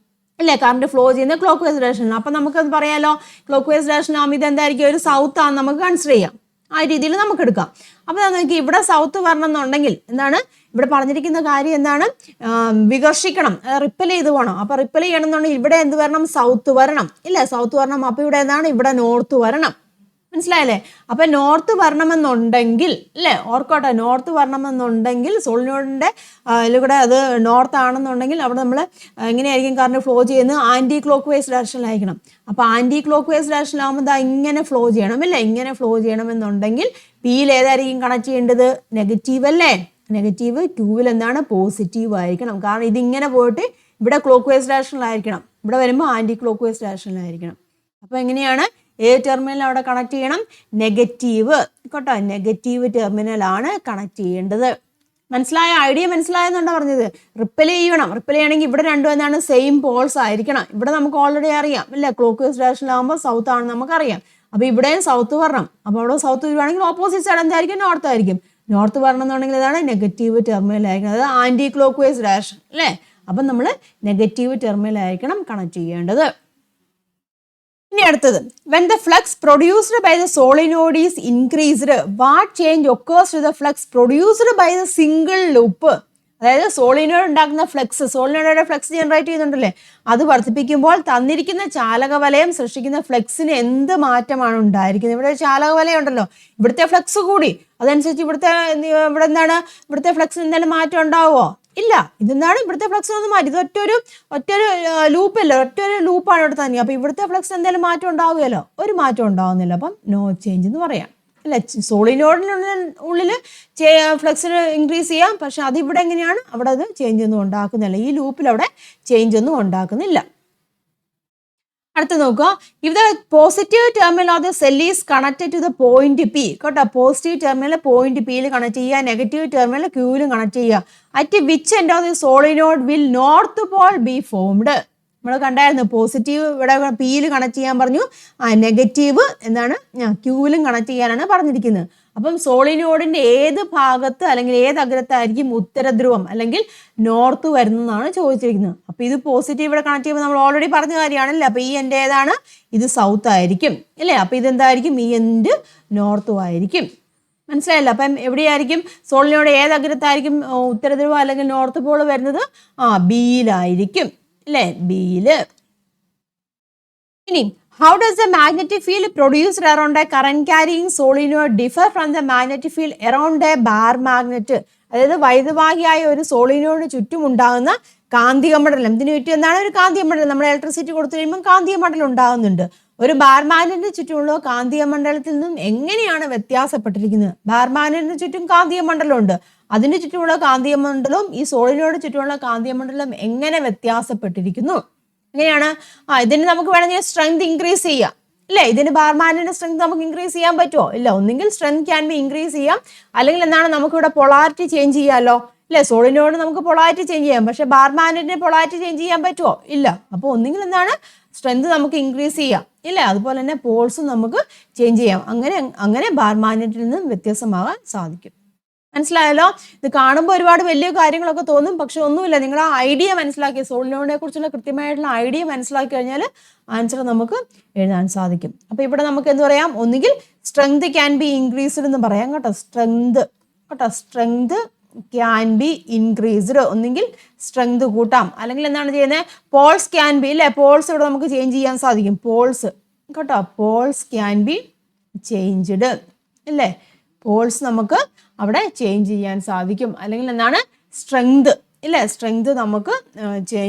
അല്ലേ കറണ്ട് ഫ്ലോ ചെയ്യുന്നത് ക്ലോക്ക് വൈസ് ഡയറക്ഷനിലാണ്. അപ്പം നമുക്കത് പറയാമല്ലോ, ക്ലോക്ക് വൈസ് ഡയറക്ഷനിലാകുമ്പോൾ ഇതെന്തായിരിക്കും ഒരു സൗത്ത് ആണ് നമുക്ക് കൺസിഡർ ചെയ്യാം, ആ രീതിയിൽ നമുക്ക് എടുക്കാം. അപ്പോൾ നമുക്ക് ഇവിടെ സൗത്ത് വരണം എന്നുണ്ടെങ്കിൽ എന്താണ് ഇവിടെ പറഞ്ഞിരിക്കുന്ന കാര്യം എന്താണ്, വികർഷിക്കണം, റിപ്പൽ ചെയ്ത് പോകണം. അപ്പോൾ റിപ്പൽ ചെയ്യണമെന്നുണ്ടെങ്കിൽ ഇവിടെ എന്ത് വരണം, സൗത്ത് വരണം ഇല്ലേ, സൗത്ത് വരണം. അപ്പോൾ ഇവിടെ എന്താണ്, ഇവിടെ നോർത്ത് വരണം. മനസ്സിലായല്ലേ. അപ്പം നോർത്ത് വരണമെന്നുണ്ടെങ്കിൽ അല്ലേ, ഓർക്കോട്ടെ, നോർത്ത് വരണമെന്നുണ്ടെങ്കിൽ സോളിനോഡിൻ്റെ ഇതിലൂടെ അത് നോർത്ത് ആണെന്നുണ്ടെങ്കിൽ അവിടെ നമ്മൾ എങ്ങനെയായിരിക്കും കറണ്ട് ഫ്ലോ ചെയ്യുന്നത്, ആൻറ്റി ക്ലോക്ക് വൈസ് ഡയറക്ഷനിലായിരിക്കണം. അപ്പോൾ ആൻറ്റി ക്ലോക്ക് വൈസ് ഡയറക്ഷനിലാകുമ്പോൾ ഇതാ ഇങ്ങനെ ഫ്ലോ ചെയ്യണം അല്ലേ, ഇങ്ങനെ ഫ്ലോ ചെയ്യണമെന്നുണ്ടെങ്കിൽ പിയിൽ ഏതായിരിക്കും കണക്ട് ചെയ്യേണ്ടത്, നെഗറ്റീവ് അല്ലേ, നെഗറ്റീവ്. ക്യൂവിൽ എന്താണ്, പോസിറ്റീവ് ആയിരിക്കണം. കാരണം ഇതിങ്ങനെ പോയിട്ട് ഇവിടെ ക്ലോക്ക് വൈസ് ഡയറക്ഷനിലായിരിക്കണം, ഇവിടെ വരുമ്പോൾ ആൻറ്റി ക്ലോക്ക് വൈസ് ഡയറക്ഷനിലായിരിക്കണം. അപ്പോൾ എങ്ങനെയാണ് ഏത് ടെർമിനൽ അവിടെ കണക്ട് ചെയ്യണം, നെഗറ്റീവ് കേട്ടോ, നെഗറ്റീവ് ടെർമിനലാണ് കണക്ട് ചെയ്യേണ്ടത്. മനസ്സിലായ, ഐഡിയ മനസ്സിലായെന്നുണ്ടോ പറഞ്ഞത്. റിപ്പൽ ചെയ്യണം, റിപ്പൽ ചെയ്യണമെങ്കിൽ ഇവിടെ രണ്ടും എന്താണ്, സെയിം പോൾസ് ആയിരിക്കണം. ഇവിടെ നമുക്ക് ഓൾറെഡി അറിയാം അല്ലേ, ക്ലോക്ക് വൈസ് ഡയറക്ഷനിലാകുമ്പോൾ സൗത്ത് ആണെന്ന് നമുക്കറിയാം. അപ്പോൾ ഇവിടെയും സൗത്ത് വരണം. അപ്പോൾ അവിടെ സൗത്ത് വരുവാണെങ്കിൽ ഓപ്പോസിറ്റ് സൈഡ് എന്തായിരിക്കും, നോർത്ത് ആയിരിക്കും. നോർത്ത് വരണം എന്നുണ്ടെങ്കിൽ ഇതാണ് നെഗറ്റീവ് ടെർമിനൽ ആയിരിക്കണം, അതായത് ആൻറ്റി ക്ലോക്ക് വൈസ് ഡയറക്ഷൻ അല്ലേ. അപ്പം നമ്മൾ നെഗറ്റീവ് ടെർമിനൽ ആയിരിക്കണം കണക്ട് ചെയ്യേണ്ടത്. ഇനി അടുത്തത്, when the flux produced by the solenoid is increased, what change occurs to the flux produced by the single loop? അതായത് സോളിനോയിഡ് ഉണ്ടാക്കുന്ന ഫ്ലക്സ്, സോളിനോയിഡ് ഫ്ലക്സ് ജനറേറ്റ് ചെയ്യുന്നുണ്ടല്ലേ, അത് വർദ്ധിപ്പിക്കുമ്പോൾ തന്നിരിക്കുന്ന ചാലകവലയം സൃഷ്ടിക്കുന്ന ഫ്ലക്സിന് എന്ത് മാറ്റമാണ് ഉണ്ടായിരിക്കുന്നത്. ഇവിടെ ചാലകവലയം ഉണ്ടല്ലോ, ഇവിടുത്തെ ഫ്ലക്സ് കൂടി, അതനുസരിച്ച് ഇവിടെ എന്താണ്, ഇവിടുത്തെ ഫ്ലക്സിന് എന്തെങ്കിലും മാറ്റം ഉണ്ടാവുമോ, ഇല്ല. ഇതെന്താണ് ഇവിടുത്തെ ഫ്ലക്സ് ഒന്നും മാറ്റി, ഇത് ഒറ്റൊരു ലൂപ്പല്ല, ഒറ്റൊരു ലൂപ്പാണ് ഇവിടെ തന്നെ. അപ്പോൾ ഇവിടുത്തെ ഫ്ലക്സ് എന്തെങ്കിലും മാറ്റം ഉണ്ടാവുകയല്ലോ, ഒരു മാറ്റം ഉണ്ടാവുന്നില്ല. അപ്പം നോ ചേഞ്ച് എന്ന് പറയാം അല്ലേ. സോളിനോഡിനുള്ളിൽ ഫ്ലക്സിന് ഇൻക്രീസ് ചെയ്യാം, പക്ഷെ അതിവിടെ എങ്ങനെയാണ്, അവിടെ അത് ചേഞ്ച് ഒന്നും ഉണ്ടാക്കുന്നില്ല, ഈ ലൂപ്പിൽ അവിടെ ചേഞ്ച് ഒന്നും ഉണ്ടാക്കുന്നില്ല. അടുത്ത നോക്കുക, if the positive terminal of the cell is connected to the point P കേട്ടോ, പോസിറ്റീവ് ടെർമിനൽ പോയിന്റ് പിയിൽ കണക്ട് ചെയ്യുക, നെഗറ്റീവ് ടെർമിനൽ ക്യൂവിലും കണക്ട് ചെയ്യുക. At which end of the solenoid will north pole be formed. നമ്മൾ കണ്ടായിരുന്നു positive ഇവിടെ പിയിൽ connect ചെയ്യാൻ പറഞ്ഞു, നെഗറ്റീവ് എന്താണ് ക്യൂവിലും കണക്ട് ചെയ്യാനാണ് പറഞ്ഞിരിക്കുന്നത്. അപ്പം സോളിനോഡിന്റെ ഏത് ഭാഗത്ത് അല്ലെങ്കിൽ ഏത് അഗ്രത്തായിരിക്കും ഉത്തരധ്രുവം അല്ലെങ്കിൽ നോർത്ത് വരുന്നതാണ് ചോദിച്ചിരിക്കുന്നത്. അപ്പൊ ഇത് പോസിറ്റീവ് ഇവിടെ കണക്ട് ചെയ്യുമ്പോൾ നമ്മൾ ഓൾറെഡി പറഞ്ഞ കാര്യമാണല്ലേ. അപ്പൊ ഈ എൻഡ് ഏതാണ്, ഇത് സൗത്ത് ആയിരിക്കും അല്ലേ. അപ്പൊ ഇതെന്തായിരിക്കും, ഈ എൻഡ് നോർത്തും ആയിരിക്കും. മനസ്സിലായല്ലോ. അപ്പം എവിടെയായിരിക്കും സോളിനോഡ് ഏത് അഗ്രത്തായിരിക്കും ഉത്തരധ്രുവം അല്ലെങ്കിൽ നോർത്ത് പോൾ വരുന്നത്, ബിയിലായിരിക്കും അല്ലേ, ബിയില്. ഇനി how does the magnetic field produced around a current carrying solenoid differ from the magnetic field around a bar magnet? അതായത് വൈദ്യുതവാഹിയായ ഒരു സോളിനോയിഡിന് ചുറ്റും ഉണ്ടാകുന്ന കാന്തിക മണ്ഡലം, ഇതിന് ചുറ്റും എന്താണ് ഒരു കാന്തിക മണ്ഡലം, നമ്മൾ ഇലക്ട്രിസിറ്റി കൊടുത്തു കഴിയുമ്പോൾ കാന്തിക മണ്ഡലം ഉണ്ടാകുന്നുണ്ട്. ഒരു ബാർ മാഗ്നറ്റിന് ചുറ്റുമുള്ള കാന്തിക മണ്ഡലത്തിൽ നിന്നും എങ്ങനെയാണ് വ്യത്യാസപ്പെട്ടിരിക്കുന്നത്. ബാർ മാഗ്നറ്റിന് ചുറ്റും കാന്തിക മണ്ഡലമുണ്ട്, അതിന് ചുറ്റുമുള്ള കാന്തിക മണ്ഡലവും ഈ സോളിനോയിഡ് ചുറ്റുമുള്ള കാന്തിക മണ്ഡലം എങ്ങനെ വ്യത്യാസപ്പെട്ടിരിക്കുന്നു. എങ്ങനെയാണ്, ഇതിന് നമുക്ക് വേണമെങ്കിൽ സ്ട്രെങ്ത് ഇൻക്രീസ് ചെയ്യാം അല്ലേ. ഇതിന് ബാർ മാഗ്നറ്റിന്റെ സ്ട്രെങ്ത് നമുക്ക് ഇൻക്രീസ് ചെയ്യാൻ പറ്റുമോ, ഇല്ല. ഒന്നെങ്കിൽ സ്ട്രെങ്ത് ക്യാൻ ബി ഇൻക്രീസ് ചെയ്യാം, അല്ലെങ്കിൽ എന്താണ് നമുക്കിവിടെ പൊളാരിറ്റി ചേഞ്ച് ചെയ്യാമല്ലോ അല്ലേ. സോളിനോയിഡ് നമുക്ക് പൊളാരിറ്റി ചേഞ്ച് ചെയ്യാം, പക്ഷെ ബാർ മാഗ്നറ്റിന് പൊളാരിറ്റി ചേഞ്ച് ചെയ്യാൻ പറ്റുമോ, ഇല്ല. അപ്പോൾ ഒന്നെങ്കിൽ എന്താണ് സ്ട്രെങ്ത് നമുക്ക് ഇൻക്രീസ് ചെയ്യാം ഇല്ല, അതുപോലെ തന്നെ പോൾസും നമുക്ക് ചേഞ്ച് ചെയ്യാം. അങ്ങനെ ബാർ മാഗ്നറ്റിൽ നിന്നും വ്യത്യാസമാകാൻ സാധിക്കും. മനസ്സിലായല്ലോ. ഇത് കാണുമ്പോൾ ഒരുപാട് വലിയ കാര്യങ്ങളൊക്കെ തോന്നും, പക്ഷെ ഒന്നുമില്ല. നിങ്ങൾ ആ ഐഡിയ മനസ്സിലാക്കി, സോളിനോയിഡിനെ കുറിച്ചുള്ള കൃത്യമായിട്ടുള്ള ഐഡിയ മനസ്സിലാക്കി കഴിഞ്ഞാൽ ആൻസർ നമുക്ക് എഴുതാൻ സാധിക്കും. അപ്പോൾ ഇവിടെ നമുക്ക് എന്ത് പറയാം, ഒന്നുകിൽ സ്ട്രെങ്ത് ക്യാൻ ബി ഇൻക്രീസ്ഡ് എന്ന് പറയാം കേട്ടോ, സ്ട്രെങ്ത് ക്യാൻ ബി ഇൻക്രീസ്ഡ്, ഒന്നുകിൽ സ്ട്രെങ്ത് കൂട്ടാം, അല്ലെങ്കിൽ എന്താണ് ചെയ്യുന്നത്, പോൾസ് ക്യാൻ ബി അല്ലേ, പോൾസ് ഇവിടെ നമുക്ക് ചേഞ്ച് ചെയ്യാൻ സാധിക്കും, പോൾസ് കേട്ടോ, പോൾസ് ക്യാൻ ബി ചേഞ്ച്ഡ് അല്ലേ, പോൾസ് നമുക്ക് അവിടെ ചേഞ്ച് ചെയ്യാൻ സാധിക്കും. അല്ലെങ്കിൽ എന്താണ് സ്ട്രെങ്ത് ഇല്ലേ, സ്ട്രെങ്ത് നമുക്ക്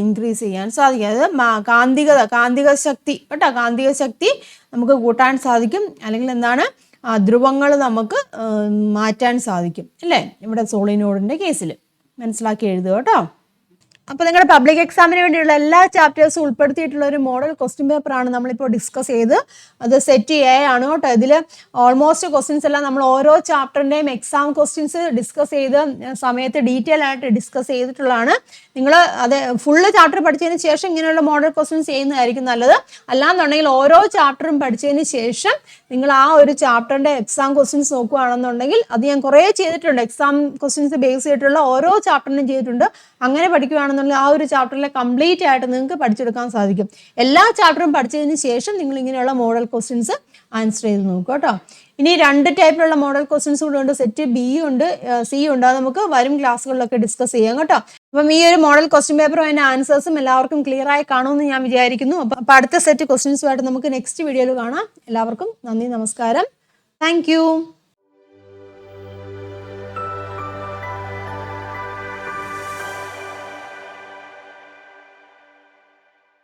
ഇൻക്രീസ് ചെയ്യാൻ സാധിക്കും. അതായത് കാന്തിക ശക്തി കേട്ടോ, കാന്തിക ശക്തി നമുക്ക് കൂട്ടാൻ സാധിക്കും. അല്ലെങ്കിൽ എന്താണ് ധ്രുവങ്ങൾ നമുക്ക് മാറ്റാൻ സാധിക്കും അല്ലേ, ഇവിടെ സോളിനോഡിൻ്റെ കേസിൽ മനസ്സിലാക്കി എഴുതുക കേട്ടോ. അപ്പോൾ നിങ്ങളുടെ പബ്ലിക് എക്സാമിന് വേണ്ടിയുള്ള എല്ലാ ചാപ്റ്റേഴ്സും ഉൾപ്പെടുത്തിയിട്ടുള്ള ഒരു മോഡൽ ക്വസ്റ്റ്യൻ പേപ്പറാണ് നമ്മളിപ്പോൾ ഡിസ്കസ് ചെയ്ത്. അത് സെറ്റ് എ ആണ് കേട്ടോ. ഇതിൽ ഓൾമോസ്റ്റ് ക്വസ്റ്റ്യൻസ് എല്ലാം നമ്മൾ ഓരോ ചാപ്റ്ററിൻ്റെയും എക്സാം ക്വസ്റ്റ്യൻസ് ഡിസ്കസ് ചെയ്ത് സമയത്ത് ഡീറ്റെയിൽ ആയിട്ട് ഡിസ്കസ് ചെയ്തിട്ടുള്ളതാണ്. നിങ്ങൾ അത് ഫുള്ള് ചാപ്റ്റർ പഠിച്ചതിന് ശേഷം ഇങ്ങനെയുള്ള മോഡൽ ക്വസ്റ്റ്യൻസ് ചെയ്യുന്നതായിരിക്കും നല്ലത്. അല്ലാന്നുണ്ടെങ്കിൽ ഓരോ ചാപ്റ്ററും പഠിച്ചതിന് ശേഷം നിങ്ങൾ ആ ഒരു ചാപ്റ്ററിൻ്റെ എക്സാം ക്വസ്റ്റ്യൻസ് നോക്കുകയാണെന്നുണ്ടെങ്കിൽ അത് ഞാൻ കുറേ ചെയ്തിട്ടുണ്ട്. എക്സാം ക്വസ്റ്റ്യൻസ് ബേസ് ചെയ്തിട്ടുള്ള ഓരോ ചാപ്റ്ററിനും ചെയ്തിട്ടുണ്ട്. അങ്ങനെ പഠിക്കുകയാണെന്നുണ്ടെങ്കിൽ ആ ഒരു ചാപ്റ്ററിലെ കംപ്ലീറ്റ് ആയിട്ട് നിങ്ങൾക്ക് പഠിച്ചെടുക്കാൻ സാധിക്കും. എല്ലാ ചാപ്റ്ററും പഠിച്ചതിന് ശേഷം നിങ്ങൾ ഇങ്ങനെയുള്ള മോഡൽ ക്വസ്റ്റ്യൻസ് ആൻസർ ചെയ്ത് നോക്കുക കേട്ടോ. ഇനി 2 ടൈപ്പിലുള്ള മോഡൽ ക്വസ്റ്റ്യൻസ് കൂടെ ഉണ്ട്. സെറ്റ് ബി ഉണ്ട്, സി ഉണ്ട്. അത് നമുക്ക് വരും ക്ലാസ്സുകളിലൊക്കെ ഡിസ്കസ് ചെയ്യാം കേട്ടോ. അപ്പം ഈ ഒരു മോഡൽ ക്വസ്റ്റ്യൻ പേപ്പറും അതിൻ്റെ ആൻസേഴ്സും എല്ലാവർക്കും ക്ലിയർ ആയി കാണുമെന്ന് ഞാൻ വിചാരിക്കുന്നു. അപ്പം അടുത്ത സെറ്റ് ക്വസ്റ്റ്യൻസുമായിട്ട് നമുക്ക് നെക്സ്റ്റ് വീഡിയോയിൽ കാണാം. എല്ലാവർക്കും നന്ദി, നമസ്കാരം. താങ്ക്